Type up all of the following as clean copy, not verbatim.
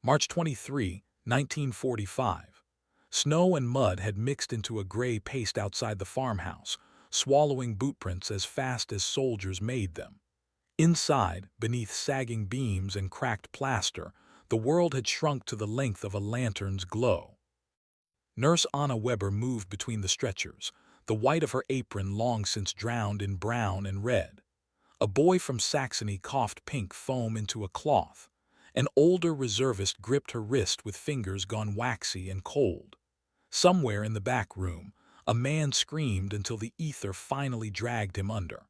March 23, 1945. Snow and mud had mixed into a gray paste outside the farmhouse, swallowing bootprints as fast as soldiers made them. Inside, beneath sagging beams and cracked plaster, the world had shrunk to the length of a lantern's glow. Nurse Anna Weber moved between the stretchers, the white of her apron long since drowned in brown and red. A boy from Saxony coughed pink foam into a cloth. An older reservist gripped her wrist with fingers gone waxy and cold. Somewhere in the back room, a man screamed until the ether finally dragged him under.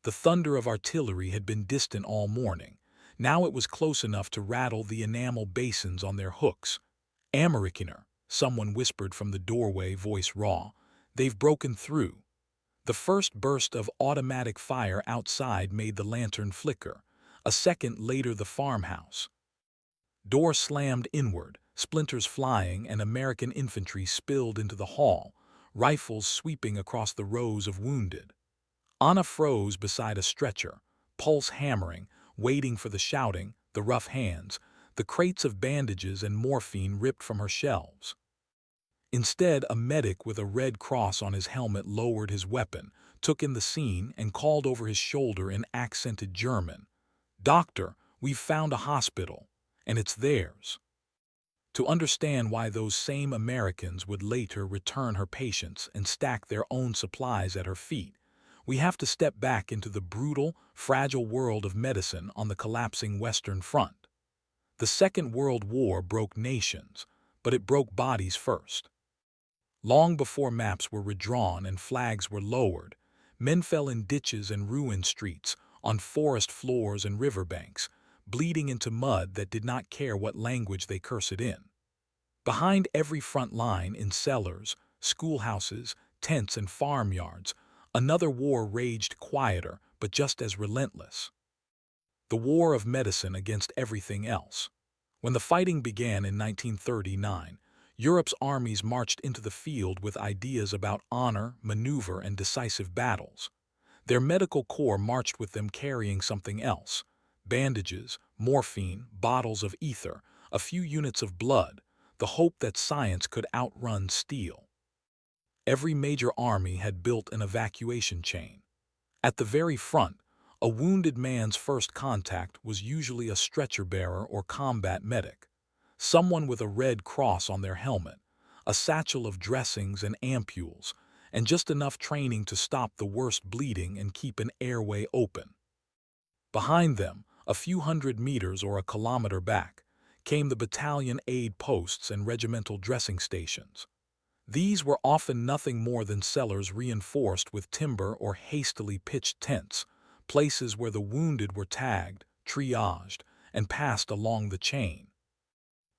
The thunder of artillery had been distant all morning. Now it was close enough to rattle the enamel basins on their hooks. "Amerikaner," someone whispered from the doorway, voice raw. "They've broken through." The first burst of automatic fire outside made the lantern flicker. A second later, the farmhouse. Door slammed inward, splinters flying, and American infantry spilled into the hall, rifles sweeping across the rows of wounded. Anna froze beside a stretcher, pulse hammering, waiting for the shouting, the rough hands, the crates of bandages and morphine ripped from her shelves. Instead, a medic with a red cross on his helmet lowered his weapon, took in the scene, and called over his shoulder in accented German, "Doctor, we've found a hospital, and it's theirs." To understand why those same Americans would later return her patients and stack their own supplies at her feet, we have to step back into the brutal, fragile world of medicine on the collapsing Western Front. The Second World War broke nations, but it broke bodies first. Long before maps were redrawn and flags were lowered, men fell in ditches and ruined streets, on forest floors and riverbanks, bleeding into mud that did not care what language they cursed in. Behind every front line, in cellars, schoolhouses, tents, and farmyards, another war raged, quieter but just as relentless. The war of medicine against everything else. When the fighting began in 1939, Europe's armies marched into the field with ideas about honor, maneuver, and decisive battles. Their medical corps marched with them carrying something else: bandages, morphine, bottles of ether, a few units of blood, the hope that science could outrun steel. Every major army had built an evacuation chain. At the very front, a wounded man's first contact was usually a stretcher-bearer or combat medic. Someone with a red cross on their helmet, a satchel of dressings and ampules, and just enough training to stop the worst bleeding and keep an airway open. Behind them, a few hundred meters or a kilometer back, came the battalion aid posts and regimental dressing stations. These were often nothing more than cellars reinforced with timber or hastily pitched tents, places where the wounded were tagged, triaged, and passed along the chain.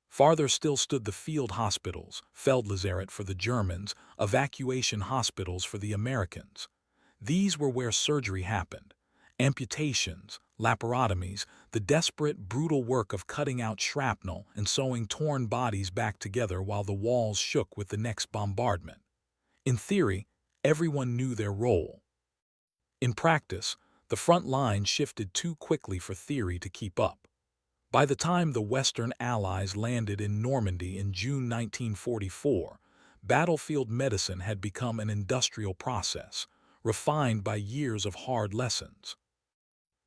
Farther still stood the field hospitals, Feldlazarett for the Germans, evacuation hospitals for the Americans. These were where surgery happened. Amputations, laparotomies, the desperate, brutal work of cutting out shrapnel and sewing torn bodies back together while the walls shook with the next bombardment. In theory, everyone knew their role. In practice, the front line shifted too quickly for theory to keep up. By the time the Western Allies landed in Normandy in June 1944, battlefield medicine had become an industrial process, refined by years of hard lessons.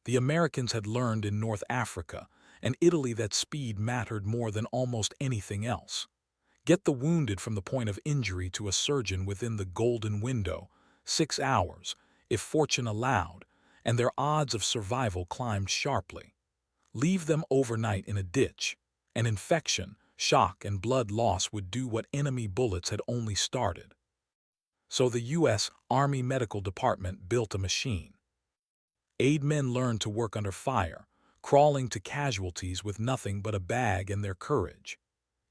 The Americans had learned in North Africa and Italy that speed mattered more than almost anything else. Get the wounded from the point of injury to a surgeon within the golden window, 6 hours, if fortune allowed, and their odds of survival climbed sharply. Leave them overnight in a ditch. An infection, shock, and blood loss would do what enemy bullets had only started. So the U.S. Army Medical Department built a machine. Aid men learned to work under fire, crawling to casualties with nothing but a bag and their courage.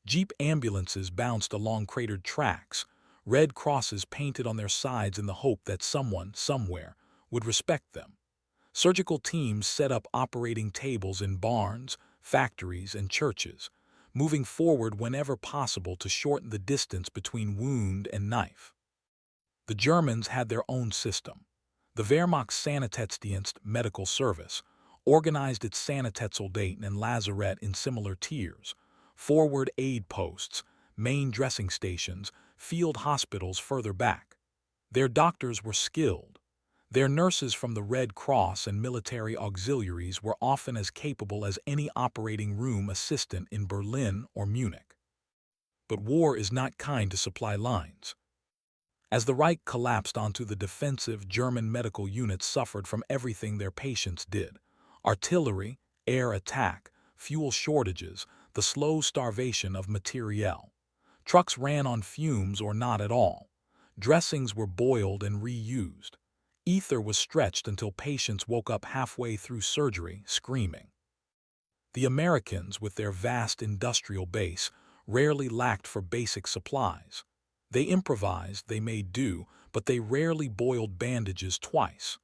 Jeep ambulances bounced along cratered tracks, red crosses painted on their sides in the hope that someone, somewhere, would respect them. Surgical teams set up operating tables in barns, factories, and churches, moving forward whenever possible to shorten the distance between wound and knife. The Germans had their own system. The Wehrmacht's Sanitätsdienst medical service, organized its Sanitätssoldaten and lazaret in similar tiers, forward aid posts, main dressing stations, field hospitals further back. Their doctors were skilled. Their nurses from the Red Cross and military auxiliaries were often as capable as any operating room assistant in Berlin or Munich. But war is not kind to supply lines. As the Reich collapsed onto the defensive, German medical units suffered from everything their patients did: artillery, air attack, fuel shortages, the slow starvation of materiel. Trucks ran on fumes or not at all. Dressings were boiled and reused. Ether was stretched until patients woke up halfway through surgery, screaming. The Americans, with their vast industrial base, rarely lacked for basic supplies. They improvised, they made do, but they rarely boiled bandages twice.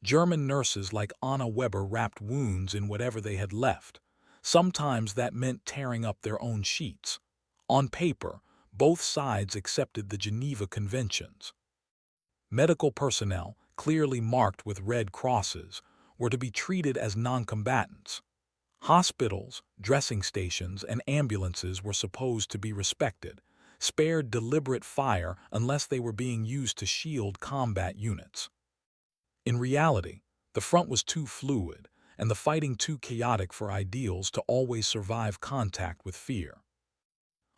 German nurses like Anna Weber wrapped wounds in whatever they had left. Sometimes that meant tearing up their own sheets. On paper, both sides accepted the Geneva Conventions. Medical personnel, clearly marked with red crosses, were to be treated as non-combatants. Hospitals, dressing stations, and ambulances were supposed to be respected, spared deliberate fire unless they were being used to shield combat units. In reality, the front was too fluid, and the fighting too chaotic for ideals to always survive contact with fear.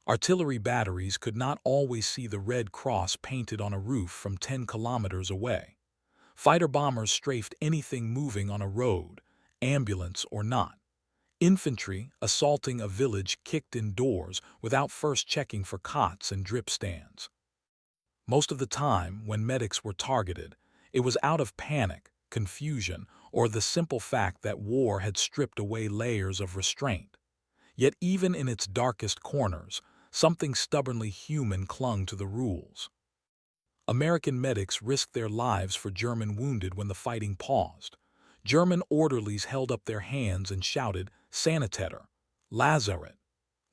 Artillery batteries could not always see the Red Cross painted on a roof from 10 kilometers away. Fighter bombers strafed anything moving on a road, ambulance or not. Infantry, assaulting a village, kicked in doors without first checking for cots and drip stands. Most of the time, when medics were targeted, it was out of panic, confusion, or the simple fact that war had stripped away layers of restraint. Yet even in its darkest corners, something stubbornly human clung to the rules. American medics risked their lives for German wounded when the fighting paused. German orderlies held up their hands and shouted, "Sanitäter," "Lazaret,"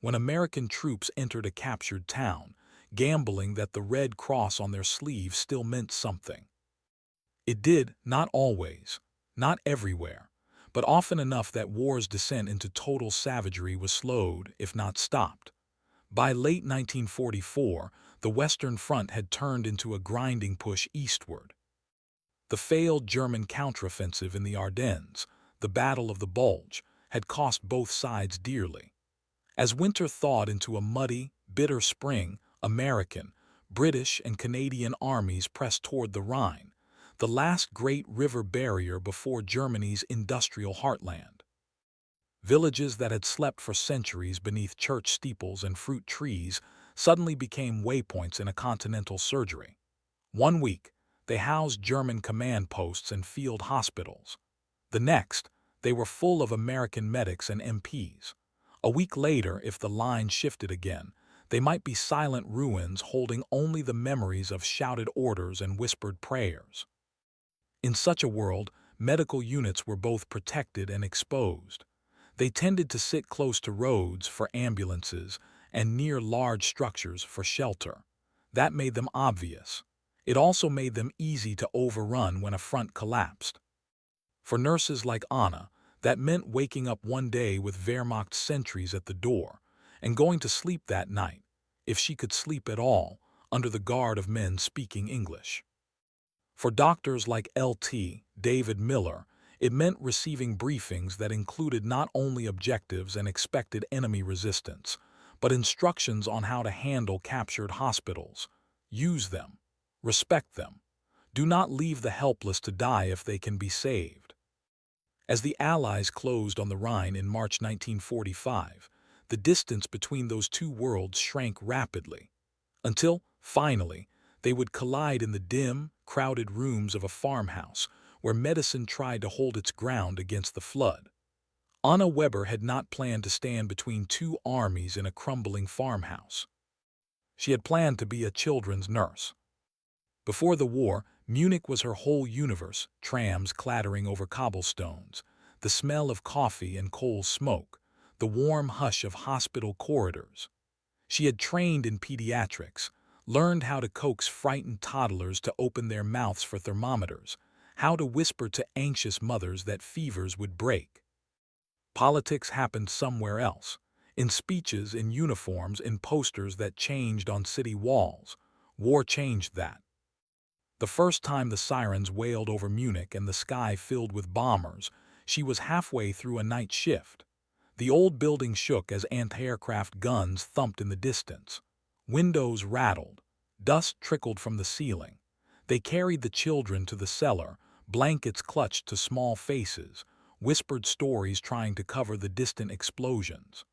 when American troops entered a captured town, gambling that the Red Cross on their sleeves still meant something. It did, not always, not everywhere, but often enough that war's descent into total savagery was slowed, if not stopped. By late 1944, the Western Front had turned into a grinding push eastward. The failed German counteroffensive in the Ardennes, the Battle of the Bulge, had cost both sides dearly. As winter thawed into a muddy, bitter spring, American, British, and Canadian armies pressed toward the Rhine, the last great river barrier before Germany's industrial heartland. Villages that had slept for centuries beneath church steeples and fruit trees suddenly became waypoints in a continental surgery. One week, they housed German command posts and field hospitals. The next, they were full of American medics and MPs. A week later, if the line shifted again, they might be silent ruins holding only the memories of shouted orders and whispered prayers. In such a world, medical units were both protected and exposed. They tended to sit close to roads for ambulances and near large structures for shelter. That made them obvious. It also made them easy to overrun when a front collapsed. For nurses like Anna, that meant waking up one day with Wehrmacht sentries at the door and going to sleep that night, if she could sleep at all, under the guard of men speaking English. For doctors like Lt. David Miller, it meant receiving briefings that included not only objectives and expected enemy resistance, but instructions on how to handle captured hospitals. Use them. Respect them. Do not leave the helpless to die if they can be saved. As the Allies closed on the Rhine in March 1945, the distance between those two worlds shrank rapidly, until, finally, they would collide in the dim, crowded rooms of a farmhouse where medicine tried to hold its ground against the flood. Anna Weber had not planned to stand between two armies in a crumbling farmhouse. She had planned to be a children's nurse. Before the war, Munich was her whole universe: trams clattering over cobblestones, the smell of coffee and coal smoke, the warm hush of hospital corridors. She had trained in pediatrics, learned how to coax frightened toddlers to open their mouths for thermometers, how to whisper to anxious mothers that fevers would break. Politics happened somewhere else, in speeches, in uniforms, in posters that changed on city walls. War changed that. The first time the sirens wailed over Munich and the sky filled with bombers, she was halfway through a night shift. The old building shook as anti-aircraft guns thumped in the distance. Windows rattled. Dust trickled from the ceiling. They carried the children to the cellar, blankets clutched to small faces, whispered stories trying to cover the distant explosions.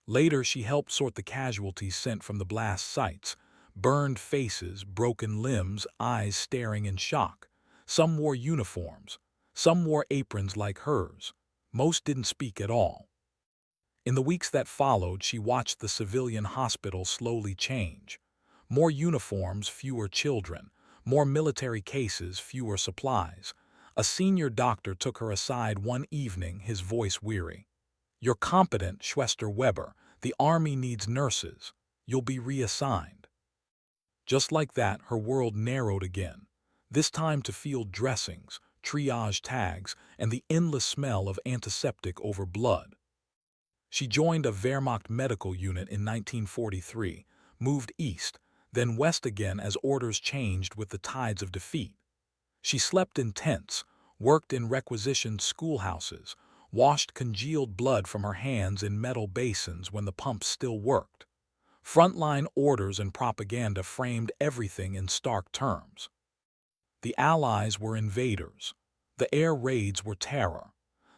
Later, she helped sort the casualties sent from the blast sites. Burned faces, broken limbs, eyes staring in shock. Some wore uniforms. Some wore aprons like hers. Most didn't speak at all. In the weeks that followed, she watched the civilian hospital slowly change. More uniforms, fewer children. More military cases, fewer supplies. A senior doctor took her aside one evening, his voice weary. "You're competent, Schwester-Weber. The Army needs nurses. You'll be reassigned." Just like that, her world narrowed again, this time to field dressings, triage tags, and the endless smell of antiseptic over blood. She joined a Wehrmacht medical unit in 1943, moved east, then west again as orders changed with the tides of defeat. She slept in tents, worked in requisitioned schoolhouses, washed congealed blood from her hands in metal basins when the pumps still worked. Frontline orders and propaganda framed everything in stark terms. The Allies were invaders. The air raids were terror.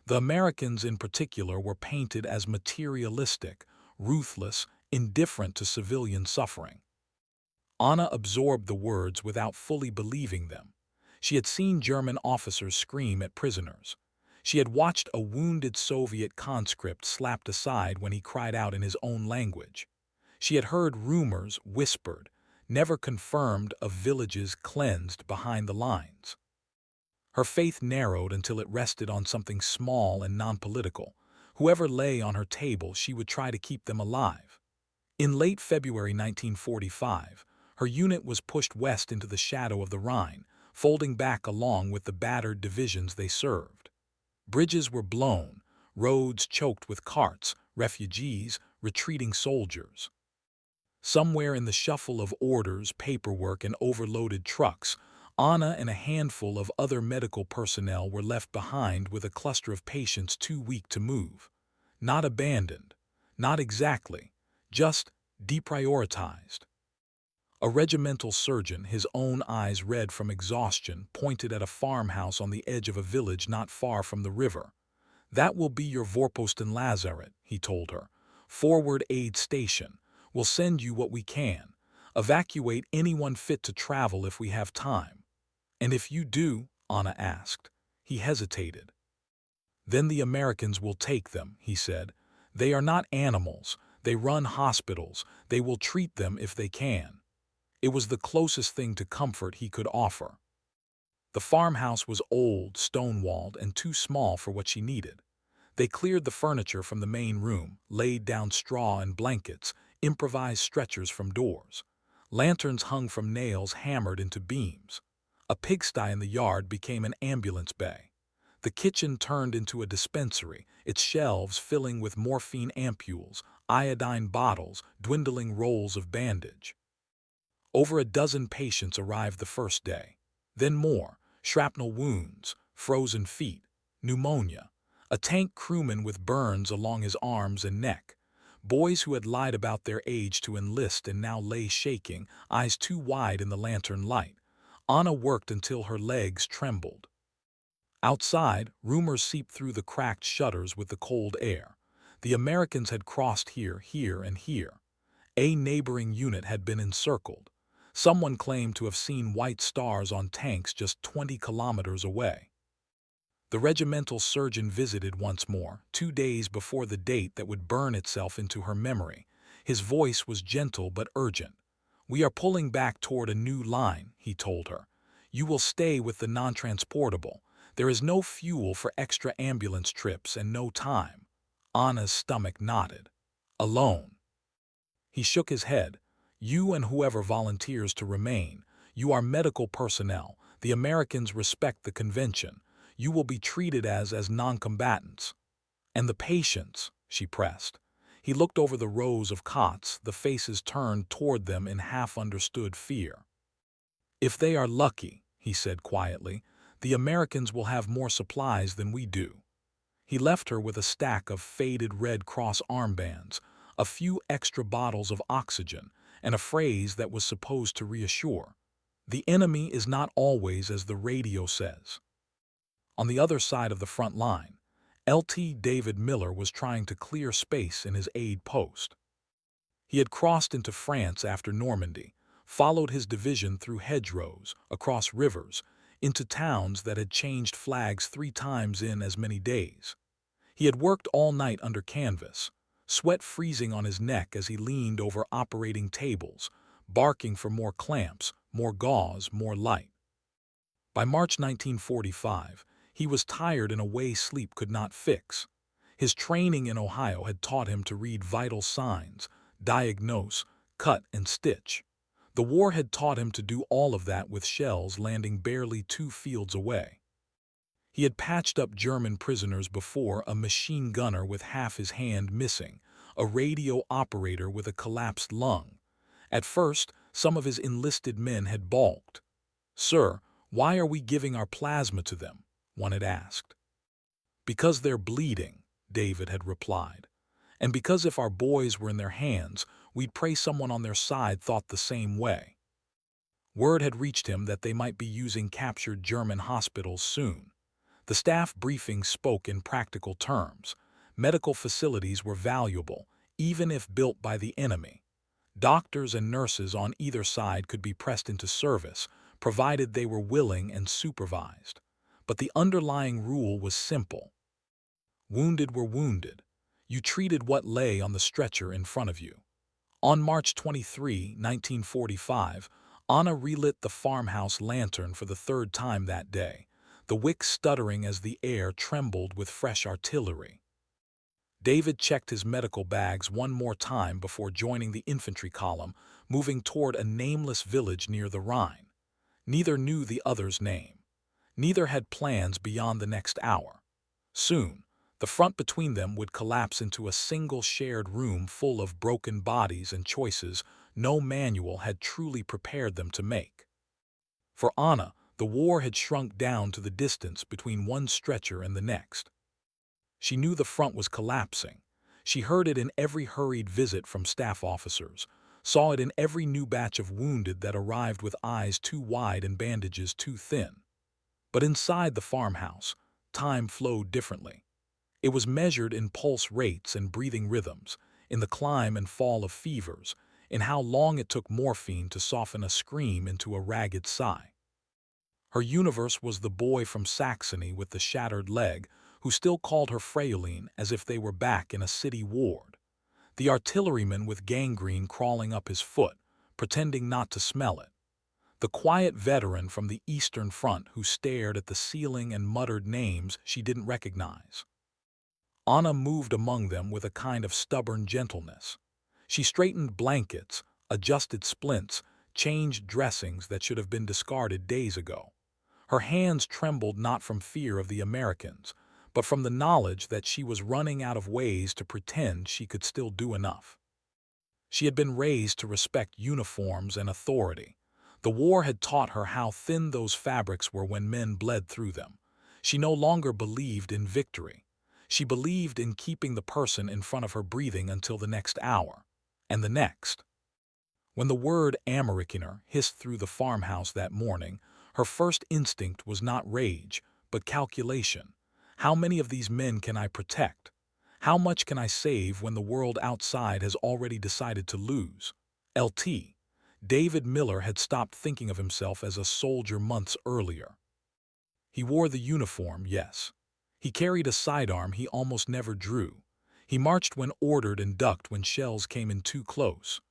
The Americans in particular were painted as materialistic, ruthless, indifferent to civilian suffering. Anna absorbed the words without fully believing them. She had seen German officers scream at prisoners. She had watched a wounded Soviet conscript slapped aside when he cried out in his own language. She had heard rumors, whispered, never confirmed, of villages cleansed behind the lines. Her faith narrowed until it rested on something small and non-political. Whoever lay on her table, she would try to keep them alive. In late February 1945, her unit was pushed west into the shadow of the Rhine, folding back along with the battered divisions they served. Bridges were blown, roads choked with carts, refugees, retreating soldiers. Somewhere in the shuffle of orders, paperwork, and overloaded trucks, Anna and a handful of other medical personnel were left behind with a cluster of patients too weak to move. Not abandoned, not exactly, just deprioritized. A regimental surgeon, his own eyes red from exhaustion, pointed at a farmhouse on the edge of a village not far from the river. "That will be your Vorposten Lazaret," he told her. "Forward aid station. We'll send you what we can. Evacuate anyone fit to travel if we have time." "And if you do?" Anna asked. He hesitated. "Then the Americans will take them," he said. "They are not animals. They run hospitals. They will treat them if they can." It was the closest thing to comfort he could offer. The farmhouse was old, stone-walled, and too small for what she needed. They cleared the furniture from the main room, laid down straw and blankets, improvised stretchers from doors. Lanterns hung from nails hammered into beams. A pigsty in the yard became an ambulance bay. The kitchen turned into a dispensary, its shelves filling with morphine ampules, iodine bottles, dwindling rolls of bandage. Over a dozen patients arrived the first day. Then more, shrapnel wounds, frozen feet, pneumonia, a tank crewman with burns along his arms and neck, boys who had lied about their age to enlist and now lay shaking, eyes too wide in the lantern light. Anna worked until her legs trembled. Outside, rumors seeped through the cracked shutters with the cold air. The Americans had crossed here, here, and here. A neighboring unit had been encircled. Someone claimed to have seen white stars on tanks just 20 kilometers away. The regimental surgeon visited once more, 2 days before the date that would burn itself into her memory. His voice was gentle but urgent. "We are pulling back toward a new line," he told her. "You will stay with the non-transportable. There is no fuel for extra ambulance trips and no time." Anna's stomach knotted. "Alone." He shook his head. "You and whoever volunteers to remain. You are medical personnel. The Americans respect the convention. You will be treated as non-combatants. And the patients, she pressed. He looked over the rows of cots, the faces turned toward them in half-understood fear. If they are lucky, he said quietly, the Americans will have more supplies than we do. He left her with a stack of faded Red Cross armbands, a few extra bottles of oxygen, and a phrase that was supposed to reassure. The enemy is not always as the radio says. On the other side of the front line, LT David Miller was trying to clear space in his aid post. He had crossed into France after Normandy, followed his division through hedgerows, across rivers, into towns that had changed flags 3 times in as many days. He had worked all night under canvas, sweat freezing on his neck as he leaned over operating tables, barking for more clamps, more gauze, more light. By March 1945, he was tired in a way sleep could not fix. His training in Ohio had taught him to read vital signs, diagnose, cut and stitch. The war had taught him to do all of that with shells landing barely 2 fields away. He had patched up German prisoners before, a machine gunner with half his hand missing, a radio operator with a collapsed lung. At first, some of his enlisted men had balked. "Sir, why are we giving our plasma to them?" one had asked. "Because they're bleeding," David had replied. "And because if our boys were in their hands, we'd pray someone on their side thought the same way." Word had reached him that they might be using captured German hospitals soon. The staff briefing spoke in practical terms. Medical facilities were valuable, even if built by the enemy. Doctors and nurses on either side could be pressed into service, provided they were willing and supervised. But the underlying rule was simple. Wounded were wounded. You treated what lay on the stretcher in front of you. On March 23, 1945, Anna relit the farmhouse lantern for the 3rd time that day, the wick stuttering as the air trembled with fresh artillery. David checked his medical bags one more time before joining the infantry column, moving toward a nameless village near the Rhine. Neither knew the other's name. Neither had plans beyond the next hour. Soon, the front between them would collapse into a single shared room full of broken bodies and choices no manual had truly prepared them to make. For Anna, the war had shrunk down to the distance between one stretcher and the next. She knew the front was collapsing. She heard it in every hurried visit from staff officers, saw it in every new batch of wounded that arrived with eyes too wide and bandages too thin. But inside the farmhouse, time flowed differently. It was measured in pulse rates and breathing rhythms, in the climb and fall of fevers, in how long it took morphine to soften a scream into a ragged sigh. Her universe was the boy from Saxony with the shattered leg, who still called her Fraulein as if they were back in a city ward. The artilleryman with gangrene crawling up his foot, pretending not to smell it. The quiet veteran from the Eastern Front who stared at the ceiling and muttered names she didn't recognize. Anna moved among them with a kind of stubborn gentleness. She straightened blankets, adjusted splints, changed dressings that should have been discarded days ago. Her hands trembled not from fear of the Americans, but from the knowledge that she was running out of ways to pretend she could still do enough. She had been raised to respect uniforms and authority. The war had taught her how thin those fabrics were when men bled through them. She no longer believed in victory. She believed in keeping the person in front of her breathing until the next hour, and the next. When the word Amerikaner hissed through the farmhouse that morning, her first instinct was not rage, but calculation. How many of these men can I protect? How much can I save when the world outside has already decided to lose? LT. David Miller had stopped thinking of himself as a soldier months earlier. He wore the uniform, yes. He carried a sidearm he almost never drew. He marched when ordered and ducked when shells came in too close.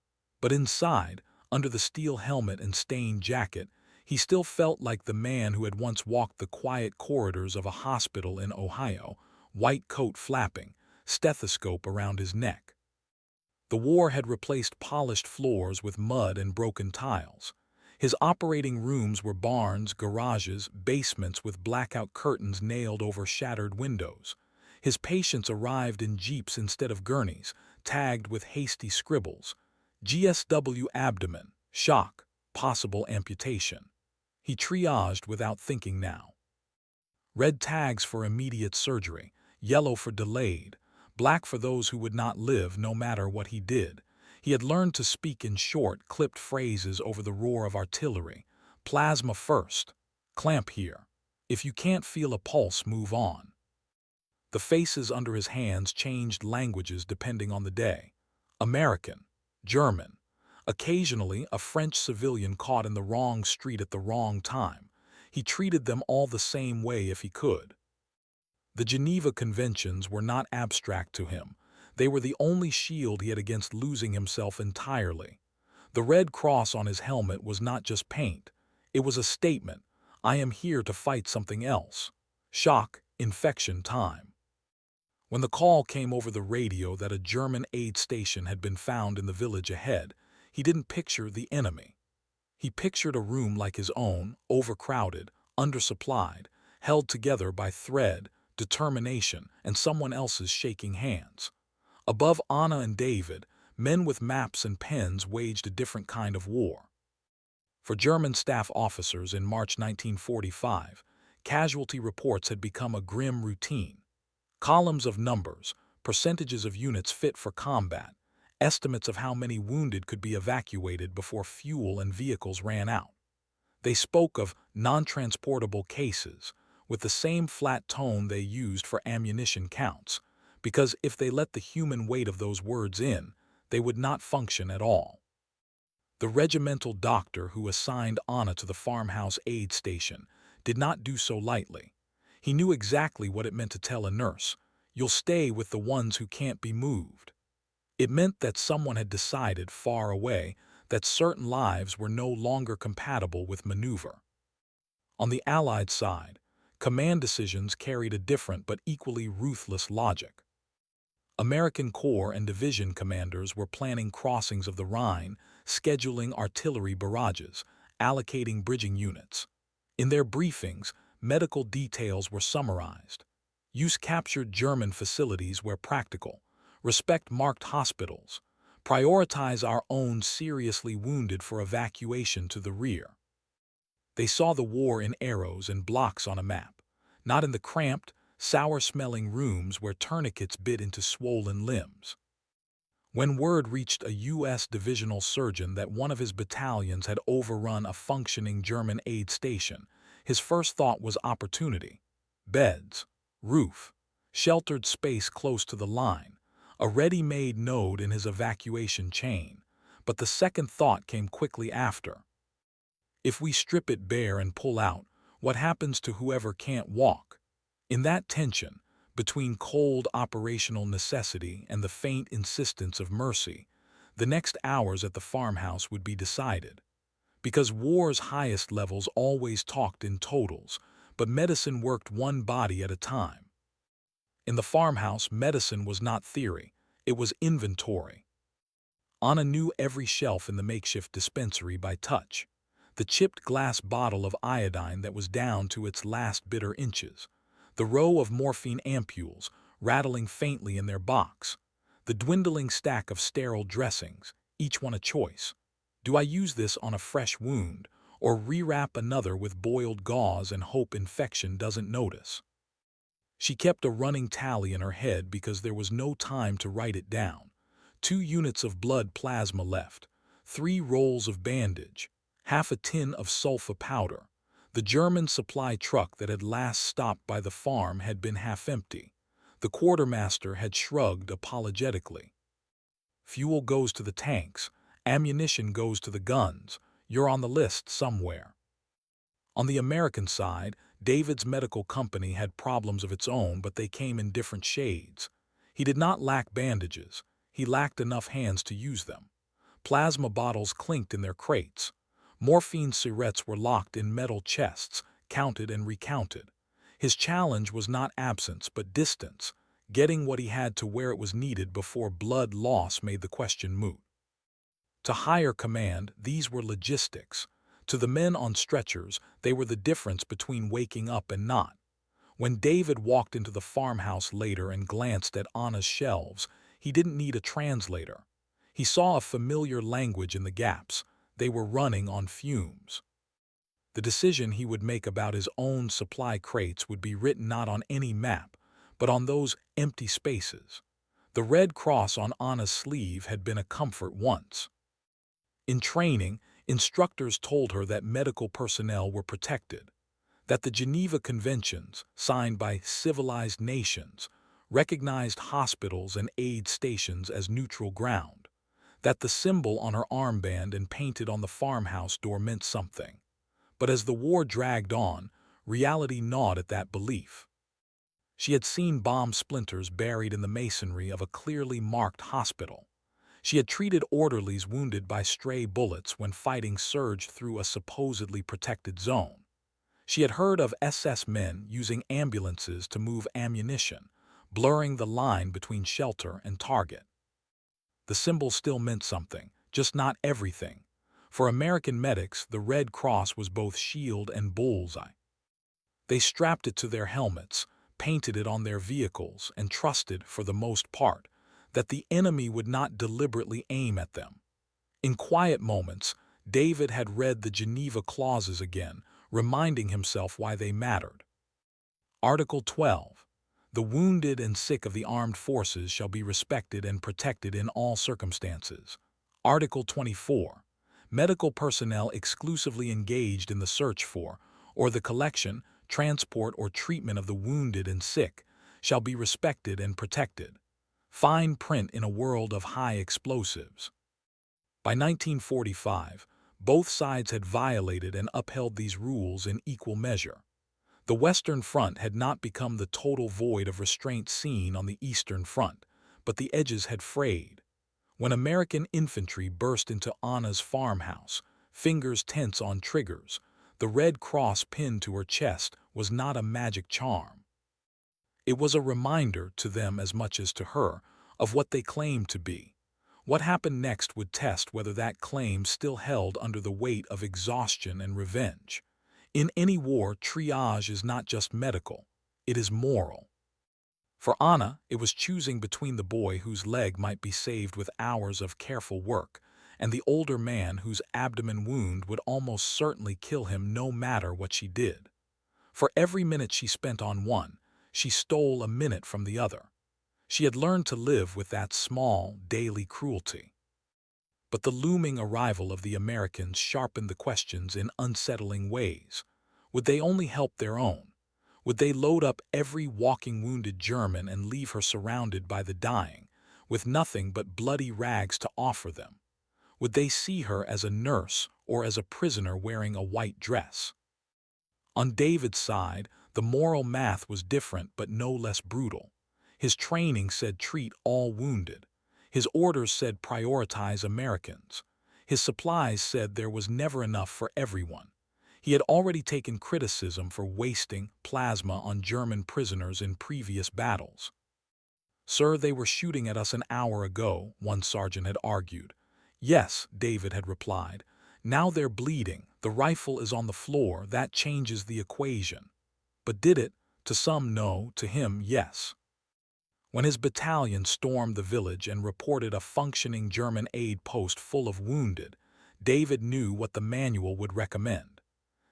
But inside, under the steel helmet and stained jacket, he still felt like the man who had once walked the quiet corridors of a hospital in Ohio, white coat flapping, stethoscope around his neck. The war had replaced polished floors with mud and broken tiles. His operating rooms were barns, garages, basements with blackout curtains nailed over shattered windows. His patients arrived in jeeps instead of gurneys, tagged with hasty scribbles. GSW abdomen, shock, possible amputation. He triaged without thinking now. Red tags for immediate surgery, yellow for delayed, black for those who would not live no matter what he did. He had learned to speak in short, clipped phrases over the roar of artillery. Plasma first. Clamp here. If you can't feel a pulse, move on. The faces under his hands changed languages depending on the day. American, German, occasionally a French civilian caught in the wrong street at the wrong time. He treated them all the same way if he could. The Geneva Conventions were not abstract to him. They were the only shield he had against losing himself entirely. The red cross on his helmet was not just paint. It was a statement. I am here to fight something else. Shock, infection time. When the call came over the radio that a German aid station had been found in the village ahead, he didn't picture the enemy. He pictured a room like his own, overcrowded, undersupplied, held together by thread, determination, and someone else's shaking hands. Above Anna and David, men with maps and pens waged a different kind of war. For German staff officers in March 1945, casualty reports had become a grim routine. Columns of numbers, percentages of units fit for combat, estimates of how many wounded could be evacuated before fuel and vehicles ran out. They spoke of non-transportable cases, with the same flat tone they used for ammunition counts, because if they let the human weight of those words in, they would not function at all. The regimental doctor who assigned Anna to the farmhouse aid station did not do so lightly. He knew exactly what it meant to tell a nurse, "You'll stay with the ones who can't be moved." It meant that someone had decided far away that certain lives were no longer compatible with maneuver. On the Allied side, command decisions carried a different but equally ruthless logic. American Corps and division commanders were planning crossings of the Rhine, scheduling artillery barrages, allocating bridging units. In their briefings, medical details were summarized. Use captured German facilities where practical. Respect marked hospitals. Prioritize our own seriously wounded for evacuation to the rear. They saw the war in arrows and blocks on a map, not in the cramped, sour-smelling rooms where tourniquets bit into swollen limbs. When word reached a U.S. divisional surgeon that one of his battalions had overrun a functioning German aid station, his first thought was opportunity. Beds, roof, sheltered space close to the line, a ready-made node in his evacuation chain. But the second thought came quickly after. If we strip it bare and pull out, what happens to whoever can't walk? In that tension, between cold operational necessity and the faint insistence of mercy, the next hours at the farmhouse would be decided. Because war's highest levels always talked in totals, but medicine worked one body at a time. In the farmhouse, medicine was not theory, it was inventory. Anna knew every shelf in the makeshift dispensary by touch. The chipped glass bottle of iodine that was down to its last bitter inches, the row of morphine ampules rattling faintly in their box, the dwindling stack of sterile dressings, each one a choice. Do I use this on a fresh wound, or rewrap another with boiled gauze and hope infection doesn't notice? She kept a running tally in her head because there was no time to write it down. 2 units of blood plasma left, 3 rolls of bandage, half a tin of sulfa powder. The German supply truck that had last stopped by the farm had been half empty. The quartermaster had shrugged apologetically. Fuel goes to the tanks, ammunition goes to the guns. You're on the list somewhere. On the American side, David's medical company had problems of its own, but they came in different shades. He did not lack bandages. He lacked enough hands to use them. Plasma bottles clinked in their crates. Morphine syrettes were locked in metal chests, counted and recounted. His challenge was not absence but distance, getting what he had to where it was needed before blood loss made the question moot. To higher command, these were logistics. To the men on stretchers, they were the difference between waking up and not. When David walked into the farmhouse later and glanced at Anna's shelves, he didn't need a translator. He saw a familiar language in the gaps. They were running on fumes. The decision he would make about his own supply crates would be written not on any map, but on those empty spaces. The red cross on Anna's sleeve had been a comfort once. In training, instructors told her that medical personnel were protected, that the Geneva Conventions, signed by civilized nations, recognized hospitals and aid stations as neutral ground, that the symbol on her armband and painted on the farmhouse door meant something. But as the war dragged on, reality gnawed at that belief. She had seen bomb splinters buried in the masonry of a clearly marked hospital. She had treated orderlies wounded by stray bullets when fighting surged through a supposedly protected zone. She had heard of SS men using ambulances to move ammunition, blurring the line between shelter and target. The symbol still meant something, just not everything. For American medics, the Red Cross was both shield and bullseye. They strapped it to their helmets, painted it on their vehicles, and trusted, for the most part, that the enemy would not deliberately aim at them. In quiet moments, David had read the Geneva Clauses again, reminding himself why they mattered. Article 12. The wounded and sick of the armed forces shall be respected and protected in all circumstances. Article 24. Medical personnel exclusively engaged in the search for, or the collection, transport, or treatment of the wounded and sick shall be respected and protected. Fine print in a world of high explosives. By 1945, both sides had violated and upheld these rules in equal measure. The Western Front had not become the total void of restraint seen on the Eastern Front, but the edges had frayed. When American infantry burst into Anna's farmhouse, fingers tense on triggers, the Red Cross pinned to her chest was not a magic charm. It was a reminder, to them as much as to her, of what they claimed to be. What happened next would test whether that claim still held under the weight of exhaustion and revenge. In any war, triage is not just medical, it is moral. For Anna, it was choosing between the boy whose leg might be saved with hours of careful work and the older man whose abdomen wound would almost certainly kill him no matter what she did. For every minute she spent on one, she stole a minute from the other. She had learned to live with that small, daily cruelty. But the looming arrival of the Americans sharpened the questions in unsettling ways. Would they only help their own? Would they load up every walking wounded German and leave her surrounded by the dying, with nothing but bloody rags to offer them? Would they see her as a nurse or as a prisoner wearing a white dress? On David's side, the moral math was different but no less brutal. His training said treat all wounded. His orders said prioritize Americans. His supplies said there was never enough for everyone. He had already taken criticism for wasting plasma on German prisoners in previous battles. "Sir, they were shooting at us an hour ago," one sergeant had argued. "Yes," David had replied. "Now they're bleeding. The rifle is on the floor. That changes the equation." But did it? To some, no. To him, yes. When his battalion stormed the village and reported a functioning German aid post full of wounded, David knew what the manual would recommend.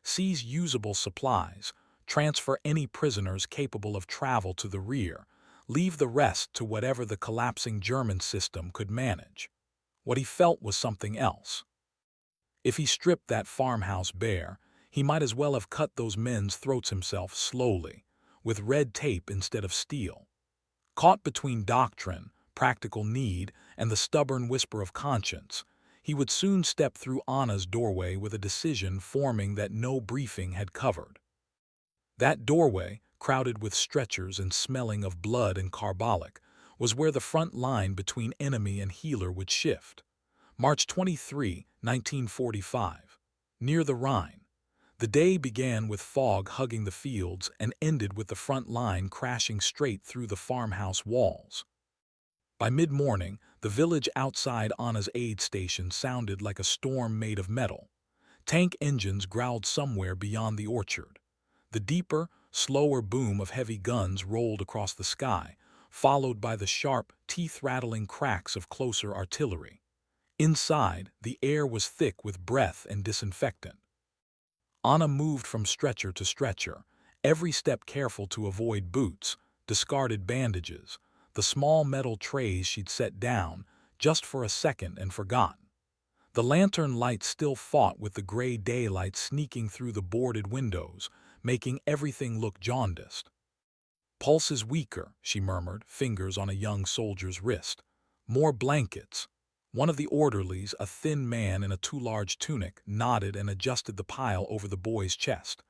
Seize usable supplies, transfer any prisoners capable of travel to the rear, leave the rest to whatever the collapsing German system could manage. What he felt was something else. If he stripped that farmhouse bare, he might as well have cut those men's throats himself slowly, with red tape instead of steel. Caught between doctrine, practical need, and the stubborn whisper of conscience, he would soon step through Anna's doorway with a decision forming that no briefing had covered. That doorway, crowded with stretchers and smelling of blood and carbolic, was where the front line between enemy and healer would shift. March 23, 1945. Near the Rhine. The day began with fog hugging the fields and ended with the front line crashing straight through the farmhouse walls. By mid-morning, the village outside Anna's aid station sounded like a storm made of metal. Tank engines growled somewhere beyond the orchard. The deeper, slower boom of heavy guns rolled across the sky, followed by the sharp, teeth-rattling cracks of closer artillery. Inside, the air was thick with breath and disinfectant. Anna moved from stretcher to stretcher, every step careful to avoid boots, discarded bandages, the small metal trays she'd set down just for a second and forgotten. The lantern light still fought with the gray daylight sneaking through the boarded windows, making everything look jaundiced. "Pulse is weaker," she murmured, fingers on a young soldier's wrist. "More blankets." One of the orderlies, a thin man in a too-large tunic, nodded and adjusted the pile over the boy's chest.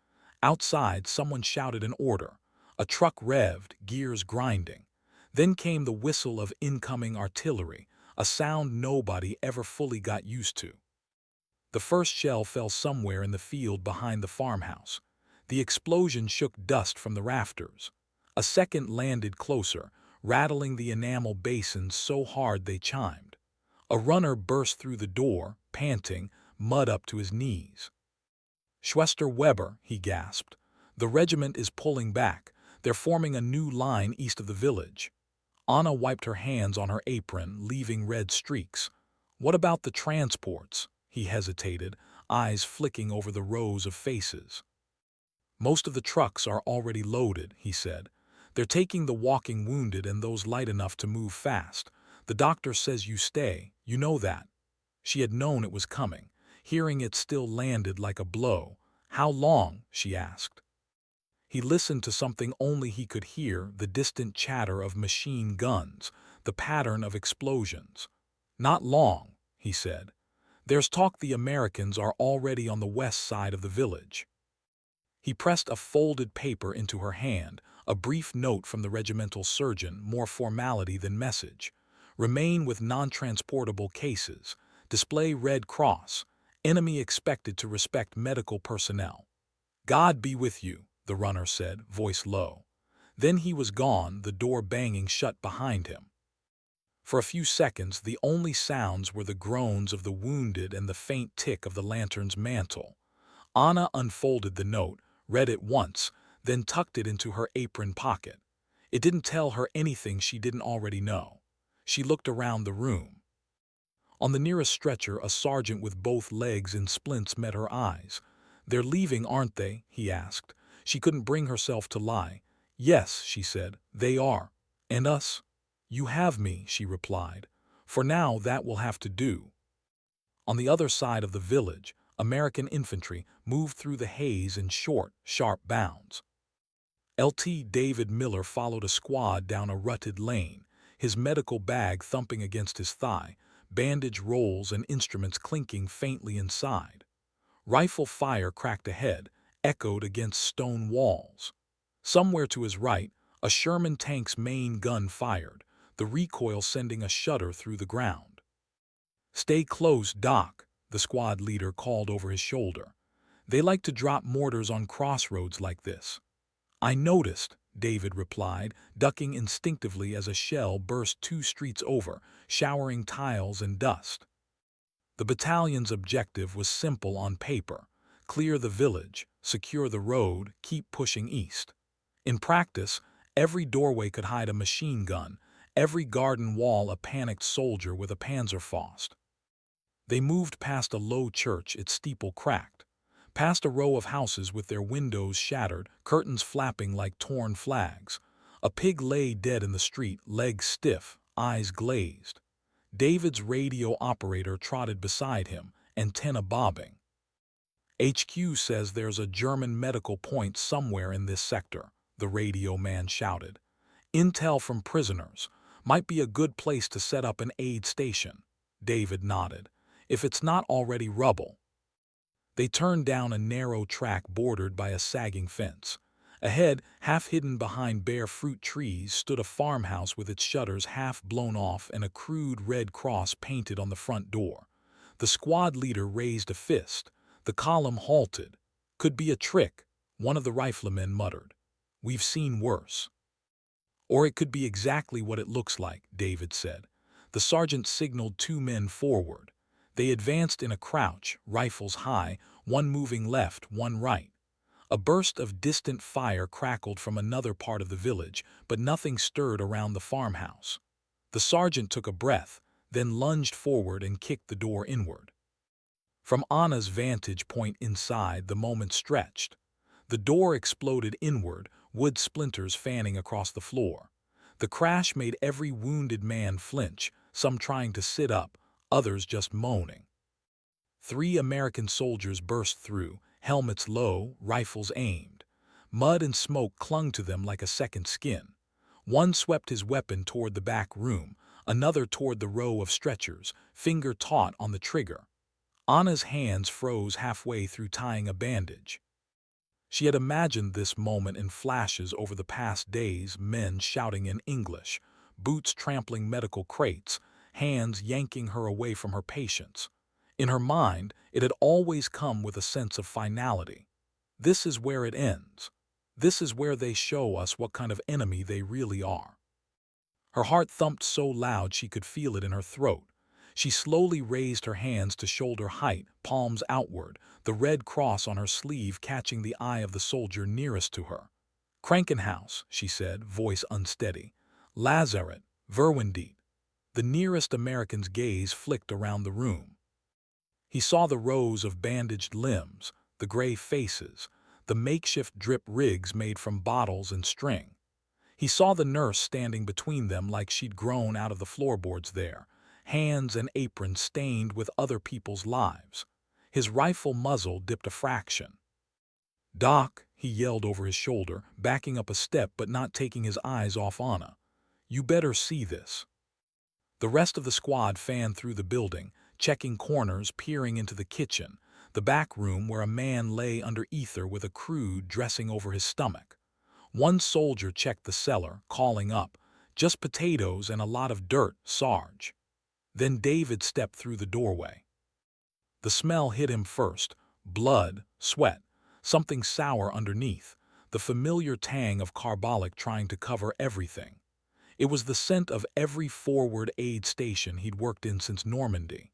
Outside, someone shouted an order. A truck revved, gears grinding. Then came the whistle of incoming artillery, a sound nobody ever fully got used to. The first shell fell somewhere in the field behind the farmhouse. The explosion shook dust from the rafters. A second landed closer, rattling the enamel basins so hard they chimed. A runner burst through the door, panting, mud up to his knees. "Schwester Weber," he gasped. "The regiment is pulling back. They're forming a new line east of the village." Anna wiped her hands on her apron, leaving red streaks. "What about the transports?" He hesitated, eyes flicking over the rows of faces. "Most of the trucks are already loaded," he said. "They're taking the walking wounded and those light enough to move fast. The doctor says you stay, you know that." She had known it was coming. Hearing it still landed like a blow. "How long?" she asked. He listened to something only he could hear, the distant chatter of machine guns, the pattern of explosions. "Not long," he said. "There's talk the Americans are already on the west side of the village." He pressed a folded paper into her hand, a brief note from the regimental surgeon, more formality than message. "Remain with non-transportable cases. Display Red Cross. Enemy expected to respect medical personnel." "God be with you," the runner said, voice low. Then he was gone, the door banging shut behind him. For a few seconds, the only sounds were the groans of the wounded and the faint tick of the lantern's mantle. Anna unfolded the note, read it once, then tucked it into her apron pocket. It didn't tell her anything she didn't already know. She looked around the room. On the nearest stretcher, a sergeant with both legs in splints met her eyes. "They're leaving, aren't they?" he asked. She couldn't bring herself to lie. "Yes," she said, "they are." "And us?" "You have me," she replied. "For now that will have to do." On the other side of the village, American infantry moved through the haze in short, sharp bounds. Lt. David Miller followed a squad down a rutted lane, his medical bag thumping against his thigh, bandage rolls and instruments clinking faintly inside. Rifle fire cracked ahead, echoed against stone walls. Somewhere to his right, a Sherman tank's main gun fired, the recoil sending a shudder through the ground. "Stay close, Doc," the squad leader called over his shoulder. "They like to drop mortars on crossroads like this." "I noticed," David replied, ducking instinctively as a shell burst 2 streets over, showering tiles and dust. The battalion's objective was simple on paper: clear the village, secure the road, keep pushing east. In practice, every doorway could hide a machine gun, every garden wall a panicked soldier with a Panzerfaust. They moved past a low church, its steeple cracked, past a row of houses with their windows shattered, curtains flapping like torn flags. A pig lay dead in the street, legs stiff, eyes glazed. David's radio operator trotted beside him, antenna bobbing. "HQ says there's a German medical point somewhere in this sector," the radio man shouted. "Intel from prisoners. Might be a good place to set up an aid station." David nodded. "If it's not already rubble." They turned down a narrow track bordered by a sagging fence. Ahead, half hidden behind bare fruit trees, stood a farmhouse with its shutters half blown off and a crude red cross painted on the front door. The squad leader raised a fist. The column halted. "Could be a trick," one of the riflemen muttered. "We've seen worse." "Or it could be exactly what it looks like," David said. The sergeant signaled 2 men forward. They advanced in a crouch, rifles high, one moving left, one right. A burst of distant fire crackled from another part of the village, but nothing stirred around the farmhouse. The sergeant took a breath, then lunged forward and kicked the door inward. From Anna's vantage point inside, the moment stretched. The door exploded inward, wood splinters fanning across the floor. The crash made every wounded man flinch, some trying to sit up, others just moaning. 3 American soldiers burst through, helmets low, rifles aimed. Mud and smoke clung to them like a second skin. One swept his weapon toward the back room, another toward the row of stretchers, finger taut on the trigger. Anna's hands froze halfway through tying a bandage. She had imagined this moment in flashes over the past days, men shouting in English, boots trampling medical crates, hands yanking her away from her patients. In her mind, it had always come with a sense of finality. This is where it ends. This is where they show us what kind of enemy they really are. Her heart thumped so loud she could feel it in her throat. She slowly raised her hands to shoulder height, palms outward, the red cross on her sleeve catching the eye of the soldier nearest to her. "Krankenhaus," she said, voice unsteady. "Lazaret, Verwendiet." The nearest American's gaze flicked around the room. He saw the rows of bandaged limbs, the gray faces, the makeshift drip rigs made from bottles and string. He saw the nurse standing between them like she'd grown out of the floorboards there, hands and apron stained with other people's lives. His rifle muzzle dipped a fraction. "Doc," he yelled over his shoulder, backing up a step but not taking his eyes off Anna. "You better see this." The rest of the squad fanned through the building, checking corners, peering into the kitchen, the back room where a man lay under ether with a crude dressing over his stomach. One soldier checked the cellar, calling up, "Just potatoes and a lot of dirt, Sarge." Then David stepped through the doorway. The smell hit him first, blood, sweat, something sour underneath, the familiar tang of carbolic trying to cover everything. It was the scent of every forward aid station he'd worked in since Normandy.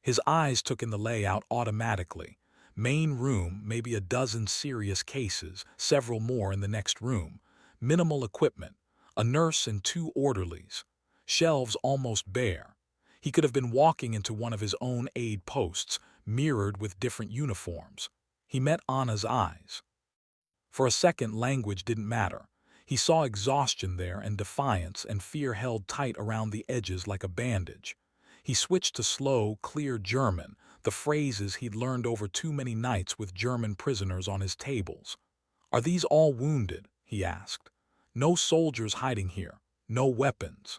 His eyes took in the layout automatically. Main room, maybe a dozen serious cases, several more in the next room. Minimal equipment, a nurse and 2 orderlies. Shelves almost bare. He could have been walking into one of his own aid posts, mirrored with different uniforms. He met Anna's eyes. For a second, language didn't matter. He saw exhaustion there and defiance and fear held tight around the edges like a bandage. He switched to slow, clear German, the phrases he'd learned over too many nights with German prisoners on his tables. "Are these all wounded?" he asked. "No soldiers hiding here. No weapons."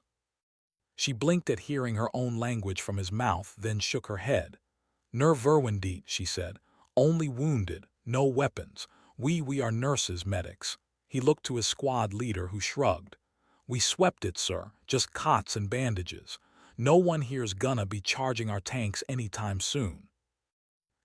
She blinked at hearing her own language from his mouth, then shook her head. "Nur Verwendiet," she said. "Only wounded. No weapons. We are nurses, medics." He looked to his squad leader, who shrugged. "We swept it, sir. Just cots and bandages. No one here's gonna be charging our tanks anytime soon."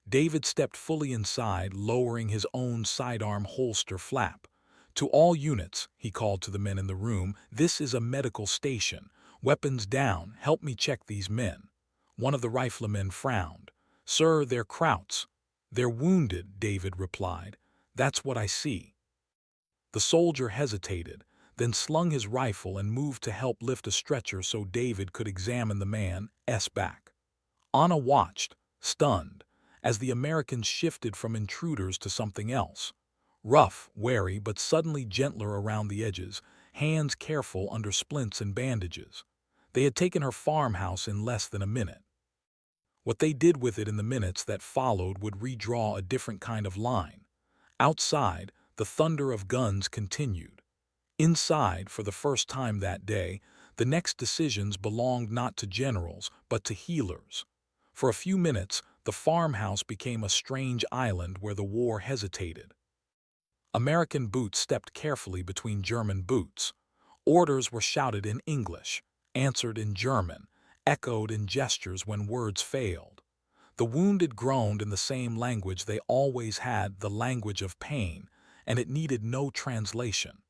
David stepped fully inside, lowering his own sidearm holster flap. "To all units," he called to the men in the room, "this is a medical station. Weapons down, help me check these men." One of the riflemen frowned. "Sir, they're Krauts." "They're wounded," David replied. "That's what I see." The soldier hesitated, then slung his rifle and moved to help lift a stretcher so David could examine the man's back. Anna watched, stunned, as the Americans shifted from intruders to something else. Rough, wary, but suddenly gentler around the edges, hands careful under splints and bandages. They had taken her farmhouse in less than a minute. What they did with it in the minutes that followed would redraw a different kind of line. Outside, the thunder of guns continued. Inside, for the first time that day, the next decisions belonged not to generals, but to healers. For a few minutes, the farmhouse became a strange island where the war hesitated. American boots stepped carefully between German boots. Orders were shouted in English, answered in German, echoed in gestures when words failed. The wounded groaned in the same language they always had, the language of pain, and it needed no translation.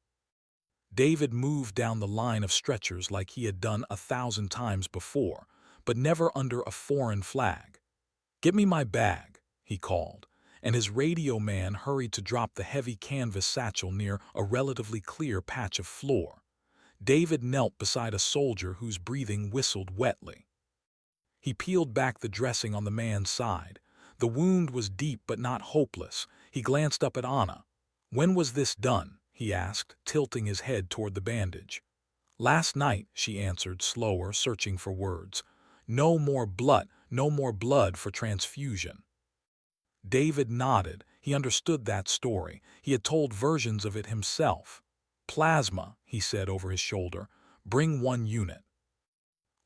David moved down the line of stretchers like he had done 1,000 times before, but never under a foreign flag. "Get me my bag," he called, and his radio man hurried to drop the heavy canvas satchel near a relatively clear patch of floor. David knelt beside a soldier whose breathing whistled wetly. He peeled back the dressing on the man's side. The wound was deep but not hopeless. He glanced up at Anna. "When was this done?" he asked, tilting his head toward the bandage. "Last night," she answered, slower, searching for words. No more blood for transfusion." David nodded. He understood that story. He had told versions of it himself. "Plasma," he said over his shoulder. "Bring 1 unit."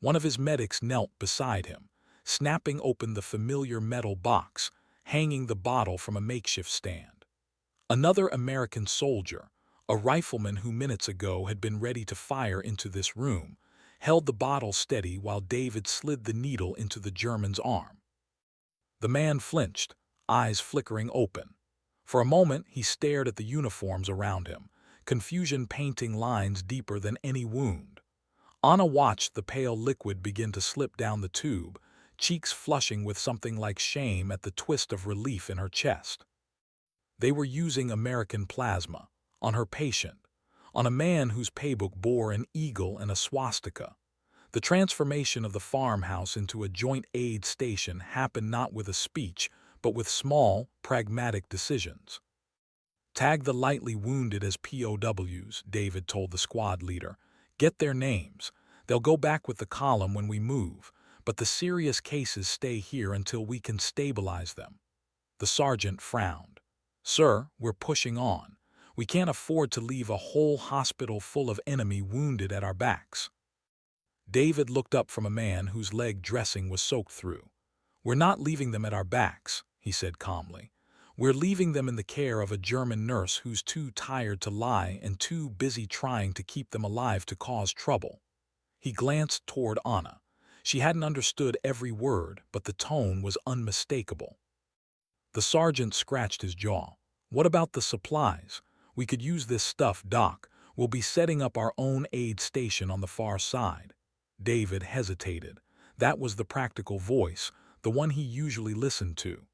One of his medics knelt beside him, snapping open the familiar metal box, hanging the bottle from a makeshift stand. Another American soldier, a rifleman who minutes ago had been ready to fire into this room, held the bottle steady while David slid the needle into the German's arm. The man flinched, eyes flickering open. For a moment he stared at the uniforms around him, confusion painting lines deeper than any wound. Anna watched the pale liquid begin to slip down the tube, cheeks flushing with something like shame at the twist of relief in her chest. They were using American plasma, on her patient, on a man whose paybook bore an eagle and a swastika. The transformation of the farmhouse into a joint aid station happened not with a speech, but with small, pragmatic decisions. "Tag the lightly wounded as POWs," David told the squad leader. "Get their names. They'll go back with the column when we move, but the serious cases stay here until we can stabilize them." The sergeant frowned. "Sir, we're pushing on. We can't afford to leave a whole hospital full of enemy wounded at our backs." David looked up from a man whose leg dressing was soaked through. "We're not leaving them at our backs," he said calmly. "We're leaving them in the care of a German nurse who's too tired to lie and too busy trying to keep them alive to cause trouble." He glanced toward Anna. She hadn't understood every word, but the tone was unmistakable. The sergeant scratched his jaw. "What about the supplies? We could use this stuff, Doc. We'll be setting up our own aid station on the far side." David hesitated. That was the practical voice, the one he usually listened to.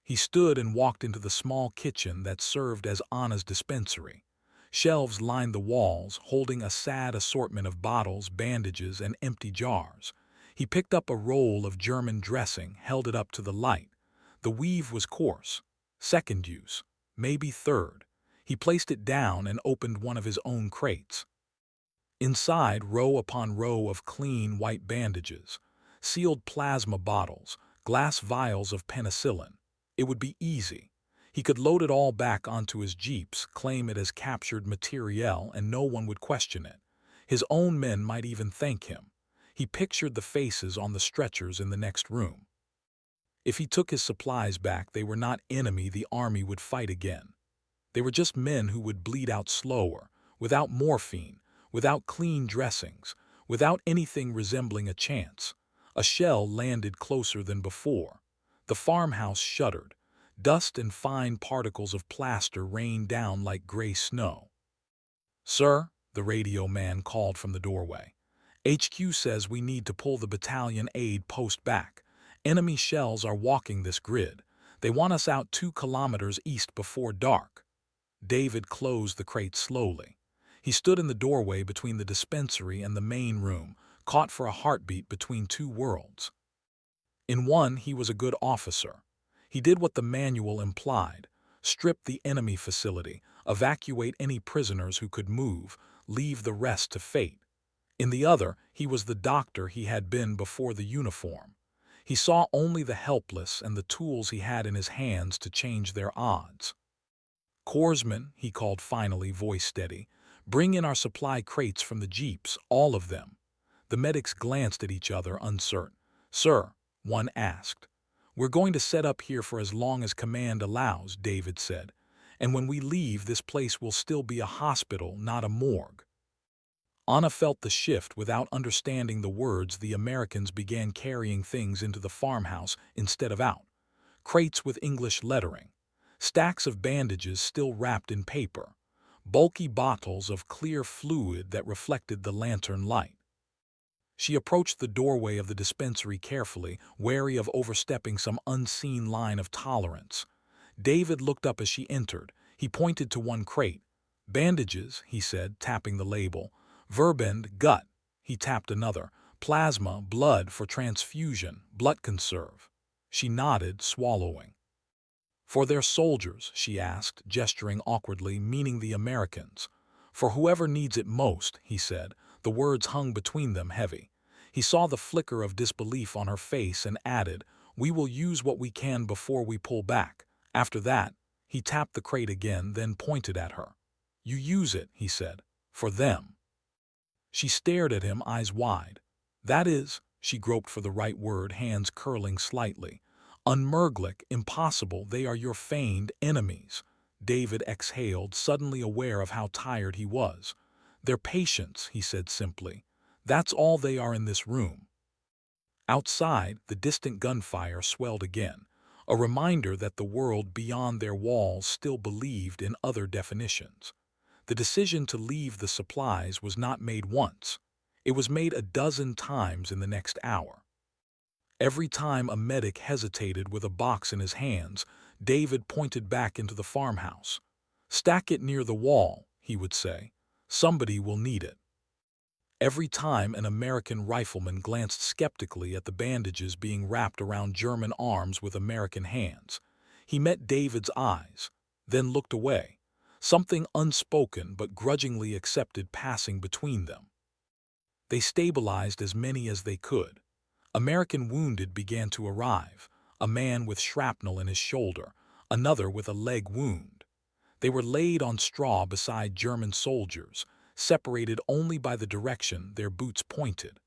He stood and walked into the small kitchen that served as Anna's dispensary. Shelves lined the walls, holding a sad assortment of bottles, bandages, and empty jars. He picked up a roll of German dressing, held it up to the light. The weave was coarse. Second use, maybe third. He placed it down and opened one of his own crates. Inside, row upon row of clean white bandages, sealed plasma bottles, glass vials of penicillin. It would be easy. He could load it all back onto his jeeps, claim it as captured materiel, and no one would question it. His own men might even thank him. He pictured the faces on the stretchers in the next room. If he took his supplies back, they were not enemy the army would fight again. They were just men who would bleed out slower, without morphine, without clean dressings, without anything resembling a chance. A shell landed closer than before. The farmhouse shuddered. Dust and fine particles of plaster rained down like gray snow. "Sir," the radio man called from the doorway. "HQ says we need to pull the battalion aid post back. Enemy shells are walking this grid. They want us out 2 kilometers east before dark." David closed the crate slowly. He stood in the doorway between the dispensary and the main room, caught for a heartbeat between two worlds. In one, he was a good officer. He did what the manual implied: strip the enemy facility, evacuate any prisoners who could move, leave the rest to fate. In the other, he was the doctor he had been before the uniform. He saw only the helpless and the tools he had in his hands to change their odds. "Corpsman," he called finally, voice steady, "bring in our supply crates from the jeeps, all of them." The medics glanced at each other, uncertain. "Sir," one asked. "We're going to set up here for as long as command allows," David said. "And when we leave, this place will still be a hospital, not a morgue." Anna felt the shift. Without understanding the words, the Americans began carrying things into the farmhouse instead of out. Crates with English lettering, stacks of bandages still wrapped in paper, bulky bottles of clear fluid that reflected the lantern light. She approached the doorway of the dispensary carefully, wary of overstepping some unseen line of tolerance. David looked up as she entered. He pointed to one crate. "Bandages," he said, tapping the label. "Verbend, gut." He tapped another. "Plasma, blood for transfusion, blood conserve." She nodded, swallowing. "For their soldiers," she asked, gesturing awkwardly, meaning the Americans. "For whoever needs it most," he said. The words hung between them heavy. He saw the flicker of disbelief on her face and added, "We will use what we can before we pull back. After that," he tapped the crate again, then pointed at her. "You use it," he said, "for them." She stared at him, eyes wide. "That is," she groped for the right word, hands curling slightly. "Unmöglich, impossible, they are your feigned enemies." David exhaled, suddenly aware of how tired he was. "They're patients," he said simply. "That's all they are in this room." Outside, the distant gunfire swelled again, a reminder that the world beyond their walls still believed in other definitions. The decision to leave the supplies was not made once. It was made a dozen times in the next hour. Every time a medic hesitated with a box in his hands, David pointed back into the farmhouse. "Stack it near the wall," he would say. "Somebody will need it." Every time an American rifleman glanced skeptically at the bandages being wrapped around German arms with American hands, he met David's eyes, then looked away, something unspoken but grudgingly accepted passing between them. They stabilized as many as they could. American wounded began to arrive, a man with shrapnel in his shoulder, another with a leg wound. They were laid on straw beside German soldiers, separated only by the direction their boots pointed.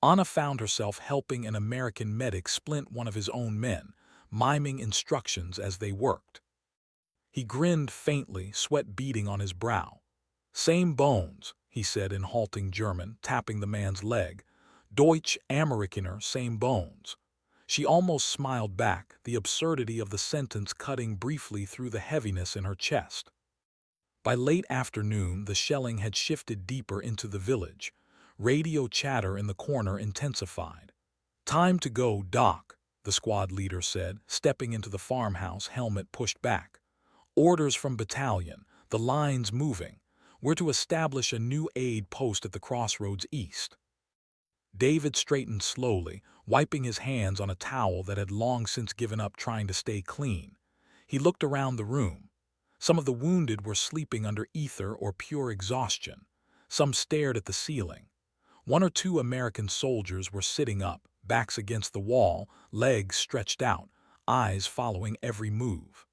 Anna found herself helping an American medic splint one of his own men, miming instructions as they worked. He grinned faintly, sweat beading on his brow. "Same bones," he said in halting German, tapping the man's leg. "Deutsch Amerikaner, same bones." She almost smiled back, the absurdity of the sentence cutting briefly through the heaviness in her chest. By late afternoon, the shelling had shifted deeper into the village. Radio chatter in the corner intensified. "Time to go, Doc," the squad leader said, stepping into the farmhouse, helmet pushed back. "Orders from battalion, the line's moving. We're to establish a new aid post at the crossroads east." David straightened slowly, wiping his hands on a towel that had long since given up trying to stay clean. He looked around the room. Some of the wounded were sleeping under ether or pure exhaustion. Some stared at the ceiling. One or two American soldiers were sitting up, backs against the wall, legs stretched out, eyes following every move.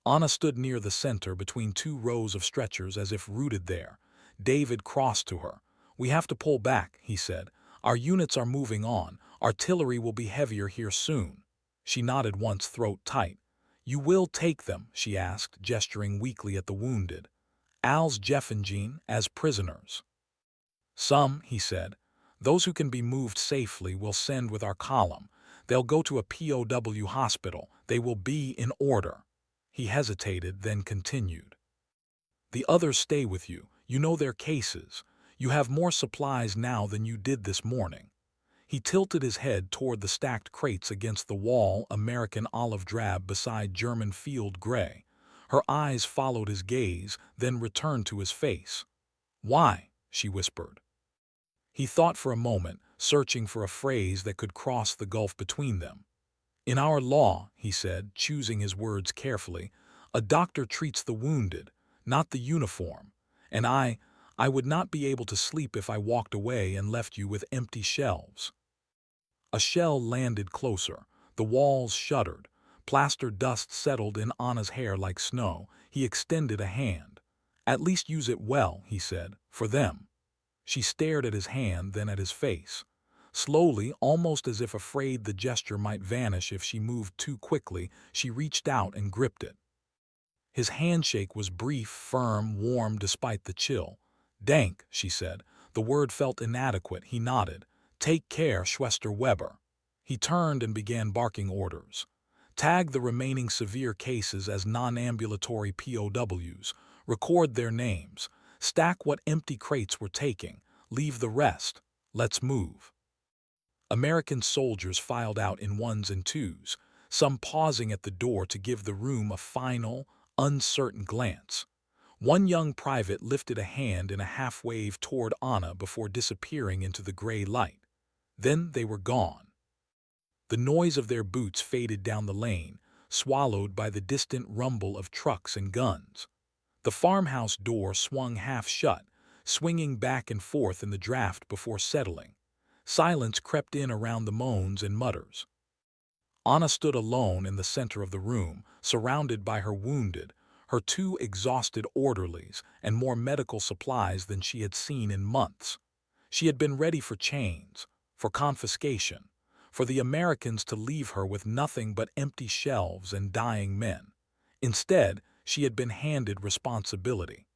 Anna stood near the center between two rows of stretchers as if rooted there. David crossed to her. "We have to pull back," he said. "Our units are moving on. Artillery will be heavier here soon." She nodded once, throat tight. "You will take them?" she asked, gesturing weakly at the wounded. "Als Jeffengene, as prisoners." "Some," he said. "Those who can be moved safely will send with our column. They'll go to a POW hospital. They will be in order." He hesitated, then continued. "The others stay with you. You know their cases. You have more supplies now than you did this morning." He tilted his head toward the stacked crates against the wall, American olive drab beside German field gray. Her eyes followed his gaze, then returned to his face. "Why?" she whispered. He thought for a moment, searching for a phrase that could cross the gulf between them. "In our law," he said, choosing his words carefully, "a doctor treats the wounded, not the uniform. And I would not be able to sleep if I walked away and left you with empty shelves." A shell landed closer. The walls shuddered. Plaster dust settled in Anna's hair like snow. He extended a hand. "At least use it well," he said, "for them." She stared at his hand, then at his face. Slowly, almost as if afraid the gesture might vanish if she moved too quickly, she reached out and gripped it. His handshake was brief, firm, warm despite the chill. "Dank," she said. The word felt inadequate. He nodded. "Take care, Schwester Weber." He turned and began barking orders. "Tag the remaining severe cases as non-ambulatory POWs. Record their names. Stack what empty crates we're taking. Leave the rest. Let's move. American soldiers filed out in ones and twos, some pausing at the door to give the room a final, uncertain glance. One young private lifted a hand in a half-wave toward Anna before disappearing into the gray light. Then they were gone. The noise of their boots faded down the lane, swallowed by the distant rumble of trucks and guns. The farmhouse door swung half shut, swinging back and forth in the draft before settling. Silence crept in around the moans and mutters. Anna stood alone in the center of the room, surrounded by her wounded, her two exhausted orderlies, and more medical supplies than she had seen in months. She had been ready for chains, for confiscation, for the Americans to leave her with nothing but empty shelves and dying men. Instead, she had been handed responsibility.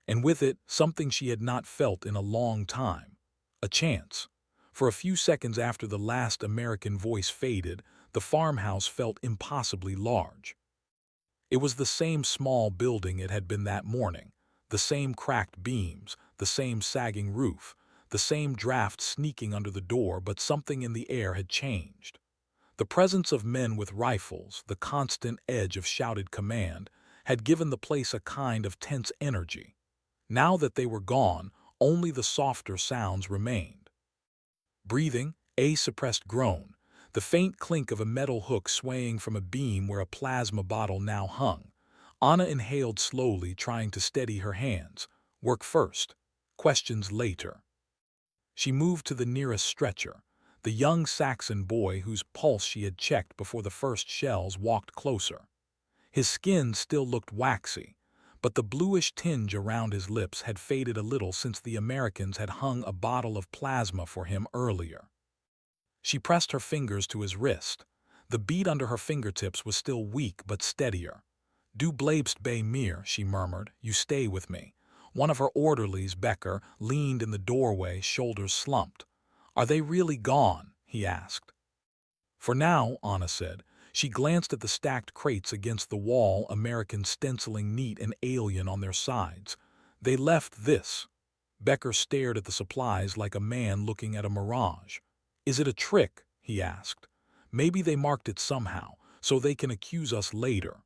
And with it, something she had not felt in a long time: a chance. For a few seconds after the last American voice faded, the farmhouse felt impossibly large. It was the same small building it had been that morning, the same cracked beams, the same sagging roof, the same draft sneaking under the door, but something in the air had changed. The presence of men with rifles, the constant edge of shouted command, had given the place a kind of tense energy. Now that they were gone, only the softer sounds remained. Breathing, a suppressed groan, the faint clink of a metal hook swaying from a beam where a plasma bottle now hung. Anna inhaled slowly, trying to steady her hands. Work first, questions later. She moved to the nearest stretcher. The young Saxon boy whose pulse she had checked before the first shells walked closer. His skin still looked waxy, but the bluish tinge around his lips had faded a little since the Americans had hung a bottle of plasma for him earlier. She pressed her fingers to his wrist. The beat under her fingertips was still weak but steadier. "Du bleibst bei mir," she murmured. "You stay with me." One of her orderlies, Becker, leaned in the doorway, shoulders slumped. "Are they really gone?" he asked. "For now," Anna said. She glanced at the stacked crates against the wall, Americans stenciling neat and alien on their sides. "They left this." Becker stared at the supplies like a man looking at a mirage. "Is it a trick?" he asked. "Maybe they marked it somehow, so they can accuse us later."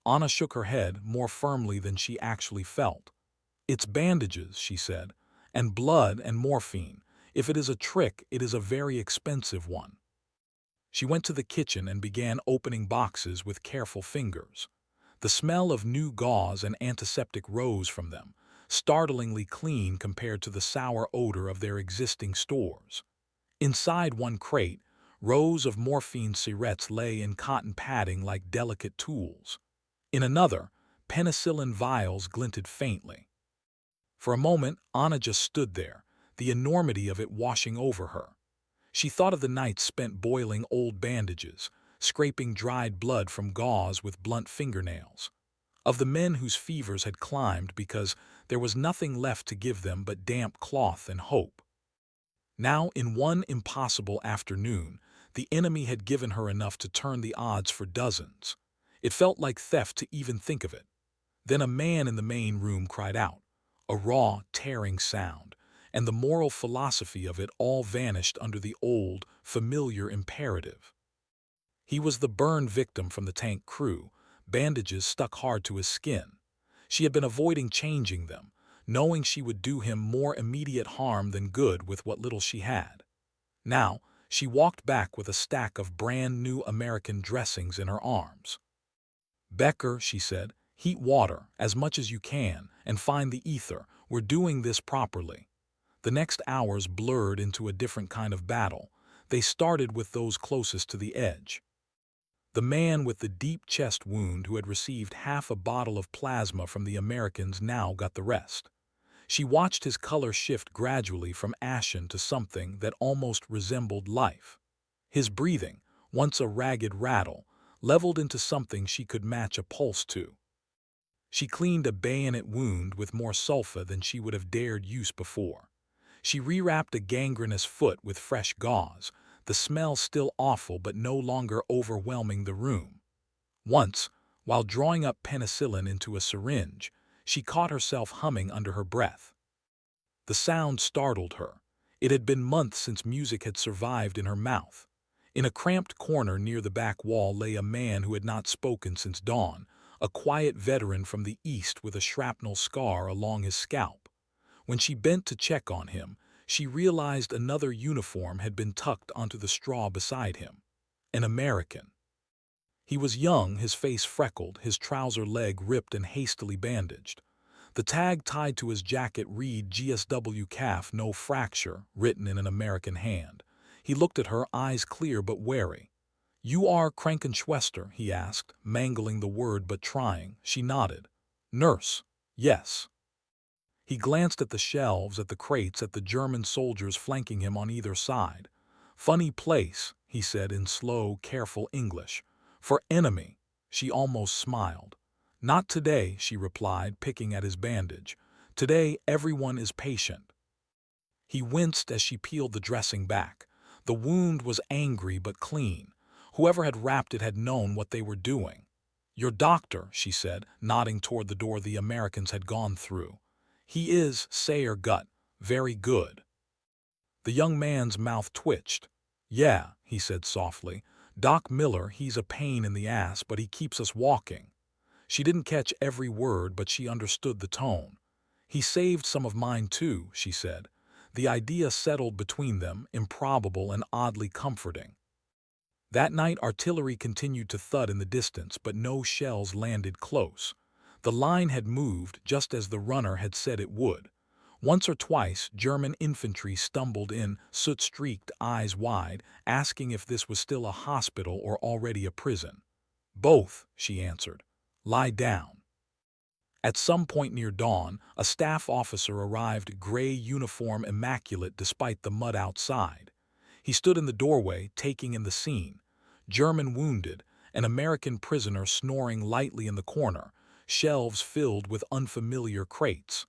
Anna shook her head more firmly than she actually felt. "It's bandages," she said, "and blood and morphine. If it is a trick, it is a very expensive one." She went to the kitchen and began opening boxes with careful fingers. The smell of new gauze and antiseptic rose from them, startlingly clean compared to the sour odor of their existing stores. Inside one crate, rows of morphine syrettes lay in cotton padding like delicate tools. In another, penicillin vials glinted faintly. For a moment, Anna just stood there, the enormity of it washing over her. She thought of the nights spent boiling old bandages, scraping dried blood from gauze with blunt fingernails. Of the men whose fevers had climbed because there was nothing left to give them but damp cloth and hope. Now, in one impossible afternoon, the enemy had given her enough to turn the odds for dozens. It felt like theft to even think of it. Then a man in the main room cried out, a raw, tearing sound, and the moral philosophy of it all vanished under the old, familiar imperative. He was the burn victim from the tank crew, bandages stuck hard to his skin. She had been avoiding changing them, knowing she would do him more immediate harm than good with what little she had. Now, she walked back with a stack of brand-new American dressings in her arms. "Becker," she said, "heat water, as much as you can, and find the ether. We're doing this properly." The next hours blurred into a different kind of battle. They started with those closest to the edge. The man with the deep chest wound who had received half a bottle of plasma from the Americans now got the rest. She watched his color shift gradually from ashen to something that almost resembled life. His breathing, once a ragged rattle, leveled into something she could match a pulse to. She cleaned a bayonet wound with more sulfa than she would have dared use before. She rewrapped a gangrenous foot with fresh gauze, the smell still awful but no longer overwhelming the room. Once, while drawing up penicillin into a syringe, she caught herself humming under her breath. The sound startled her. It had been months since music had survived in her mouth. In a cramped corner near the back wall lay a man who had not spoken since dawn, a quiet veteran from the east with a shrapnel scar along his scalp. When she bent to check on him, she realized another uniform had been tucked onto the straw beside him. An American. He was young, his face freckled, his trouser leg ripped and hastily bandaged. The tag tied to his jacket read GSW calf, no fracture, written in an American hand. He looked at her, eyes clear but wary. "You are Krankenschwester?" he asked, mangling the word but trying. She nodded. "Nurse. Yes." He glanced at the shelves, at the crates, at the German soldiers flanking him on either side. "Funny place," he said in slow, careful English. "For enemy." She almost smiled. "Not today," she replied, picking at his bandage. "Today everyone is patient." He winced as she peeled the dressing back. The wound was angry but clean. Whoever had wrapped it had known what they were doing. "Your doctor," she said, nodding toward the door the Americans had gone through. "He is, Sayer Gut, very good." The young man's mouth twitched. "Yeah," he said softly. "Doc Miller, he's a pain in the ass, but he keeps us walking." She didn't catch every word, but she understood the tone. "He saved some of mine too," she said. The idea settled between them, improbable and oddly comforting. That night artillery continued to thud in the distance, but no shells landed close. The line had moved just as the runner had said it would. Once or twice German infantry stumbled in, soot-streaked, eyes wide, asking if this was still a hospital or already a prison. "Both," she answered. "Lie down." At some point near dawn, a staff officer arrived, gray uniform immaculate despite the mud outside. He stood in the doorway, taking in the scene. German wounded, an American prisoner snoring lightly in the corner, shelves filled with unfamiliar crates.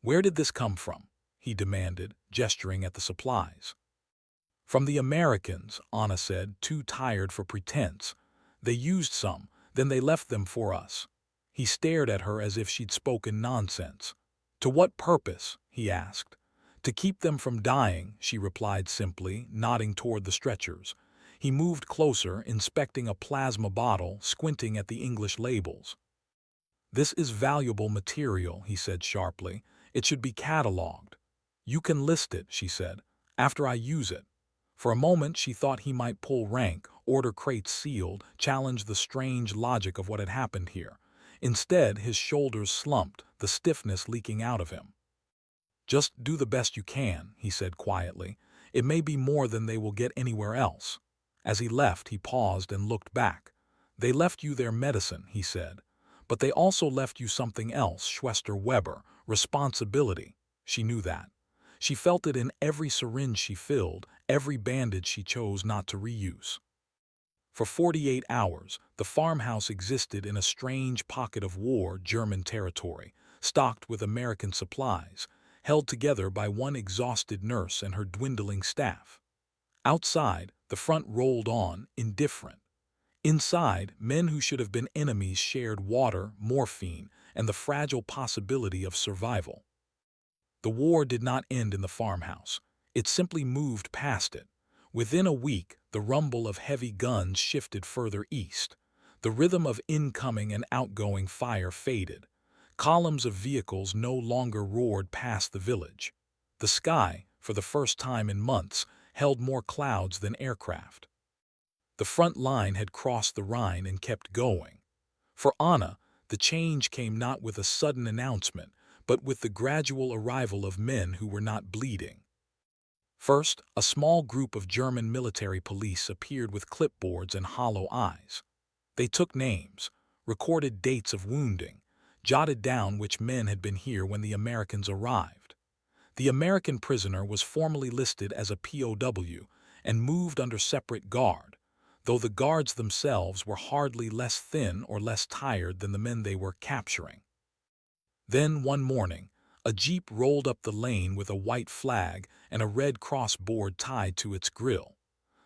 "Where did this come from?" he demanded, gesturing at the supplies. "From the Americans," Anna said, too tired for pretense. "They used some, then they left them for us." He stared at her as if she'd spoken nonsense. "To what purpose?" he asked. "To keep them from dying," she replied simply, nodding toward the stretchers. He moved closer, inspecting a plasma bottle, squinting at the English labels. "This is valuable material," he said sharply. "It should be catalogued." "You can list it," she said, "after I use it." For a moment she thought he might pull rank, order crates sealed, challenge the strange logic of what had happened here. Instead, his shoulders slumped, the stiffness leaking out of him. "Just do the best you can," he said quietly. "It may be more than they will get anywhere else." As he left, he paused and looked back. "They left you their medicine," he said. "But they also left you something else, Schwester Weber, responsibility." She knew that. She felt it in every syringe she filled, every bandage she chose not to reuse. For 48 hours, the farmhouse existed in a strange pocket of war German territory, stocked with American supplies, held together by one exhausted nurse and her dwindling staff. Outside, the front rolled on, indifferent. Inside, men who should have been enemies shared water, morphine, and the fragile possibility of survival. The war did not end in the farmhouse. It simply moved past it. Within a week, the rumble of heavy guns shifted further east. The rhythm of incoming and outgoing fire faded. Columns of vehicles no longer roared past the village. The sky, for the first time in months, held more clouds than aircraft. The front line had crossed the Rhine and kept going. For Anna, the change came not with a sudden announcement, but with the gradual arrival of men who were not bleeding. First, a small group of German military police appeared with clipboards and hollow eyes. They took names, recorded dates of wounding, jotted down which men had been here when the Americans arrived. The American prisoner was formally listed as a POW and moved under separate guard, though the guards themselves were hardly less thin or less tired than the men they were capturing. Then, one morning, a jeep rolled up the lane with a white flag and a Red Cross board tied to its grill.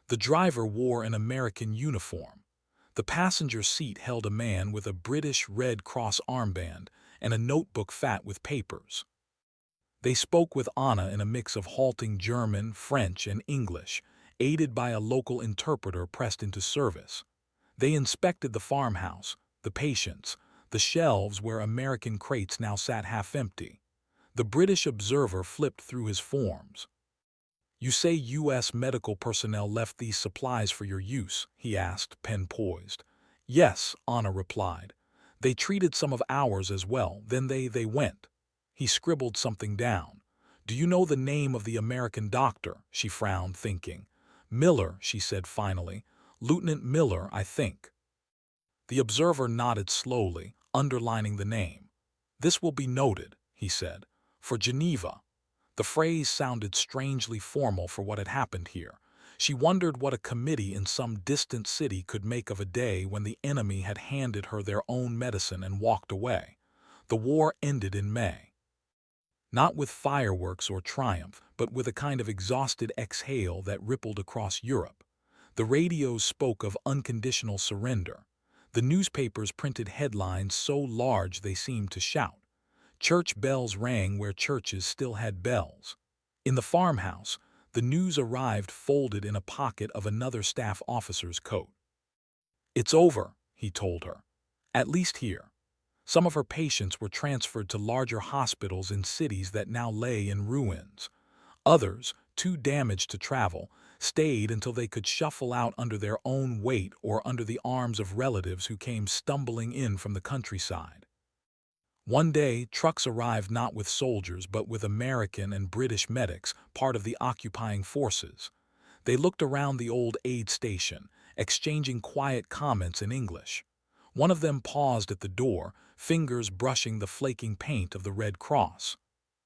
The driver wore an American uniform. The passenger seat held a man with a British Red Cross armband and a notebook fat with papers. They spoke with Anna in a mix of halting German, French, and English, aided by a local interpreter pressed into service. They inspected the farmhouse, the patients, the shelves where American crates now sat half empty. The British observer flipped through his forms. "You say U.S. medical personnel left these supplies for your use?" he asked, pen poised. "Yes," Anna replied. "They treated some of ours as well, then they went." He scribbled something down. "Do you know the name of the American doctor?" She frowned, thinking. "Miller," she said finally. "Lieutenant Miller, I think." The observer nodded slowly, underlining the name. "This will be noted," he said, "for Geneva." The phrase sounded strangely formal for what had happened here. She wondered what a committee in some distant city could make of a day when the enemy had handed her their own medicine and walked away. The war ended in May. Not with fireworks or triumph, but with a kind of exhausted exhale that rippled across Europe. The radios spoke of unconditional surrender. The newspapers printed headlines so large they seemed to shout. Church bells rang where churches still had bells. In the farmhouse, the news arrived folded in a pocket of another staff officer's coat. "It's over," he told her. "At least here." Some of her patients were transferred to larger hospitals in cities that now lay in ruins. Others, too damaged to travel, stayed until they could shuffle out under their own weight or under the arms of relatives who came stumbling in from the countryside. One day, trucks arrived not with soldiers but with American and British medics, part of the occupying forces. They looked around the old aid station, exchanging quiet comments in English. One of them paused at the door, fingers brushing the flaking paint of the Red Cross.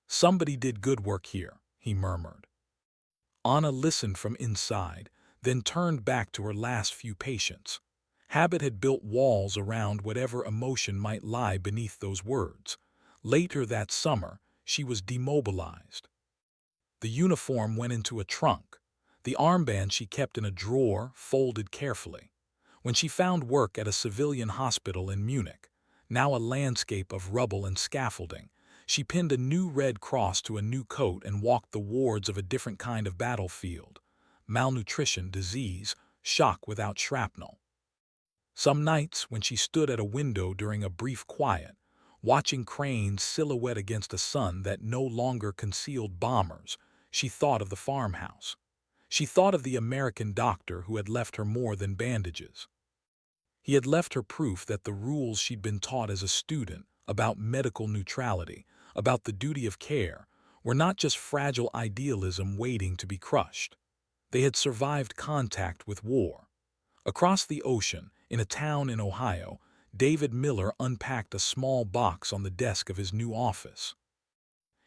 "Somebody did good work here," he murmured. Anna listened from inside, then turned back to her last few patients. Habit had built walls around whatever emotion might lie beneath those words. Later that summer, she was demobilized. The uniform went into a trunk. The armband she kept in a drawer, folded carefully. When she found work at a civilian hospital in Munich, now a landscape of rubble and scaffolding, she pinned a new Red Cross to a new coat and walked the wards of a different kind of battlefield. Malnutrition, disease, shock without shrapnel. Some nights, when she stood at a window during a brief quiet, watching cranes silhouette against a sun that no longer concealed bombers, she thought of the farmhouse. She thought of the American doctor who had left her more than bandages. He had left her proof that the rules she'd been taught as a student, about medical neutrality, about the duty of care, were not just fragile idealism waiting to be crushed. They had survived contact with war. Across the ocean, in a town in Ohio, David Miller unpacked a small box on the desk of his new office.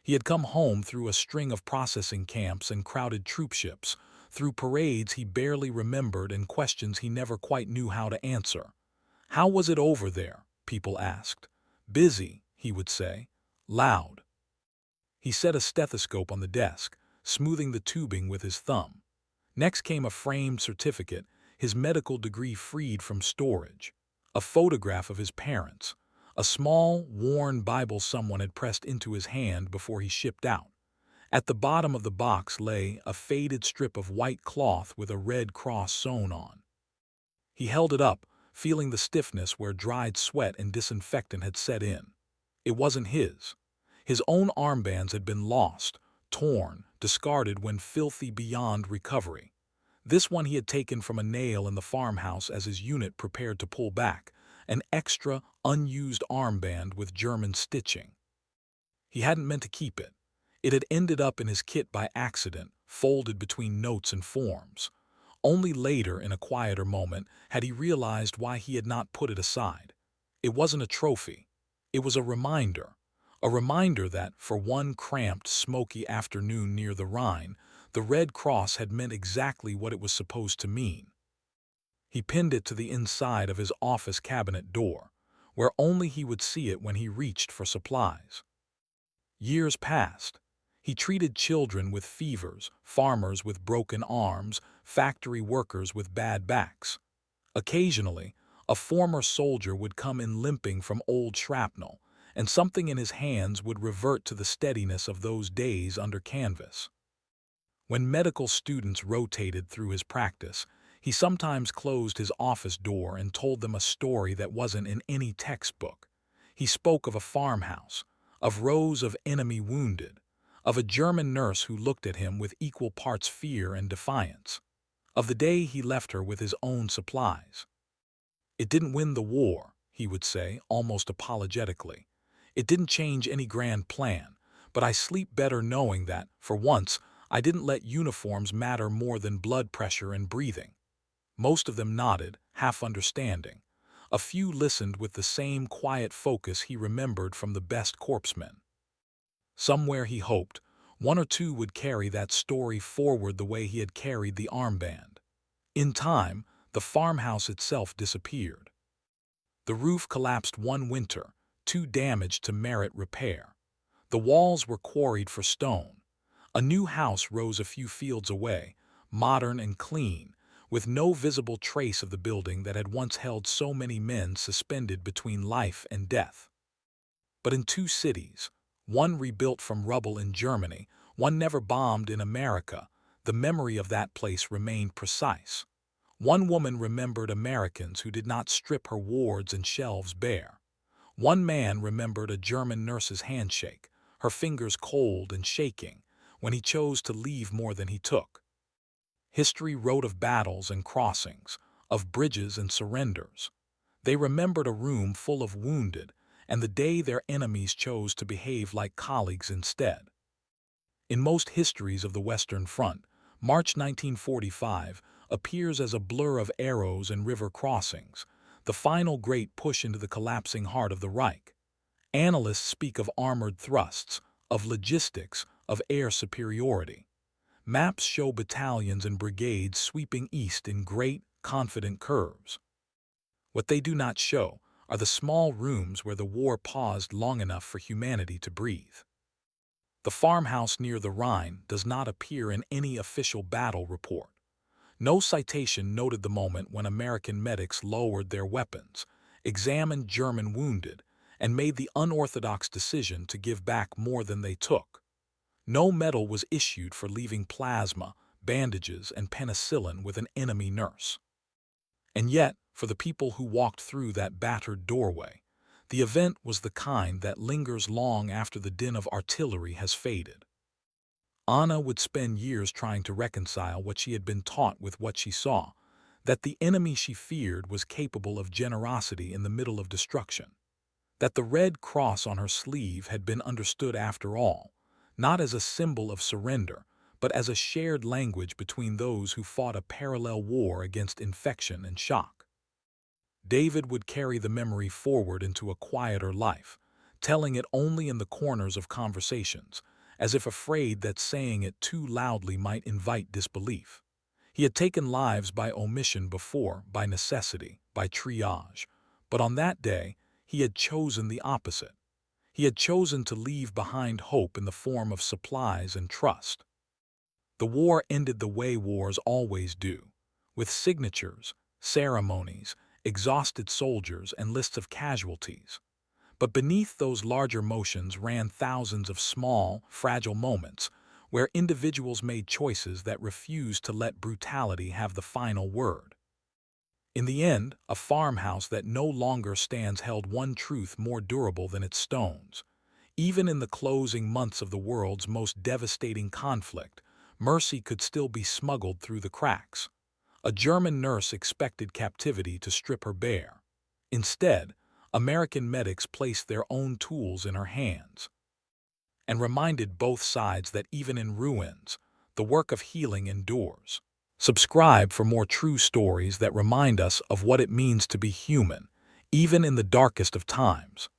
He had come home through a string of processing camps and crowded troopships, through parades he barely remembered and questions he never quite knew how to answer. How was it over there? People asked. Busy, he would say. Loud. He set a stethoscope on the desk, smoothing the tubing with his thumb. Next came a framed certificate, his medical degree freed from storage, a photograph of his parents, a small, worn Bible someone had pressed into his hand before he shipped out. At the bottom of the box lay a faded strip of white cloth with a red cross sewn on. He held it up, feeling the stiffness where dried sweat and disinfectant had set in. It wasn't his. His own armbands had been lost, torn, discarded when filthy beyond recovery. This one he had taken from a nail in the farmhouse as his unit prepared to pull back, an extra, unused armband with German stitching. He hadn't meant to keep it. It had ended up in his kit by accident, folded between notes and forms. Only later, in a quieter moment, had he realized why he had not put it aside. It wasn't a trophy. It was a reminder. A reminder that, for one cramped, smoky afternoon near the Rhine, the Red Cross had meant exactly what it was supposed to mean. He pinned it to the inside of his office cabinet door, where only he would see it when he reached for supplies. Years passed. He treated children with fevers, farmers with broken arms, factory workers with bad backs. Occasionally, a former soldier would come in limping from old shrapnel, and something in his hands would revert to the steadiness of those days under canvas. When medical students rotated through his practice, he sometimes closed his office door and told them a story that wasn't in any textbook. He spoke of a farmhouse, of rows of enemy wounded, of a German nurse who looked at him with equal parts fear and defiance, of the day he left her with his own supplies. "It didn't win the war," he would say, almost apologetically. "It didn't change any grand plan, but I sleep better knowing that, for once, I didn't let uniforms matter more than blood pressure and breathing." Most of them nodded, half understanding. A few listened with the same quiet focus he remembered from the best corpsmen. Somewhere, he hoped, one or two would carry that story forward the way he had carried the armband. In time, the farmhouse itself disappeared. The roof collapsed one winter, too damaged to merit repair. The walls were quarried for stone. A new house rose a few fields away, modern and clean, with no visible trace of the building that had once held so many men suspended between life and death. But in two cities, one rebuilt from rubble in Germany, one never bombed in America, the memory of that place remained precise. One woman remembered Americans who did not strip her wards and shelves bare. One man remembered a German nurse's handshake, her fingers cold and shaking, when he chose to leave more than he took. History wrote of battles and crossings, of bridges and surrenders. They remembered a room full of wounded, and the day their enemies chose to behave like colleagues instead. In most histories of the Western Front, March 1945 appears as a blur of arrows and river crossings, the final great push into the collapsing heart of the Reich. Analysts speak of armored thrusts, of logistics, of air superiority. Maps show battalions and brigades sweeping east in great, confident curves. What they do not show are the small rooms where the war paused long enough for humanity to breathe. The farmhouse near the Rhine does not appear in any official battle report. No citation noted the moment when American medics lowered their weapons, examined German wounded, and made the unorthodox decision to give back more than they took. No medal was issued for leaving plasma, bandages, and penicillin with an enemy nurse. And yet, for the people who walked through that battered doorway, the event was the kind that lingers long after the din of artillery has faded. Anna would spend years trying to reconcile what she had been taught with what she saw, that the enemy she feared was capable of generosity in the middle of destruction, that the red cross on her sleeve had been understood after all, not as a symbol of surrender, but as a shared language between those who fought a parallel war against infection and shock. David would carry the memory forward into a quieter life, telling it only in the corners of conversations, as if afraid that saying it too loudly might invite disbelief. He had taken lives by omission before, by necessity, by triage, but on that day he had chosen the opposite. He had chosen to leave behind hope in the form of supplies and trust. The war ended the way wars always do, with signatures, ceremonies, exhausted soldiers, and lists of casualties. But beneath those larger motions ran thousands of small, fragile moments where individuals made choices that refused to let brutality have the final word. In the end, a farmhouse that no longer stands held one truth more durable than its stones. Even in the closing months of the world's most devastating conflict, mercy could still be smuggled through the cracks. A German nurse expected Captivity to strip her bare. Instead, American medics placed their own tools in her hands and reminded both sides that even in ruins, the work of healing endures. Subscribe for more true stories that remind us of what it means to be human, even in the darkest of times.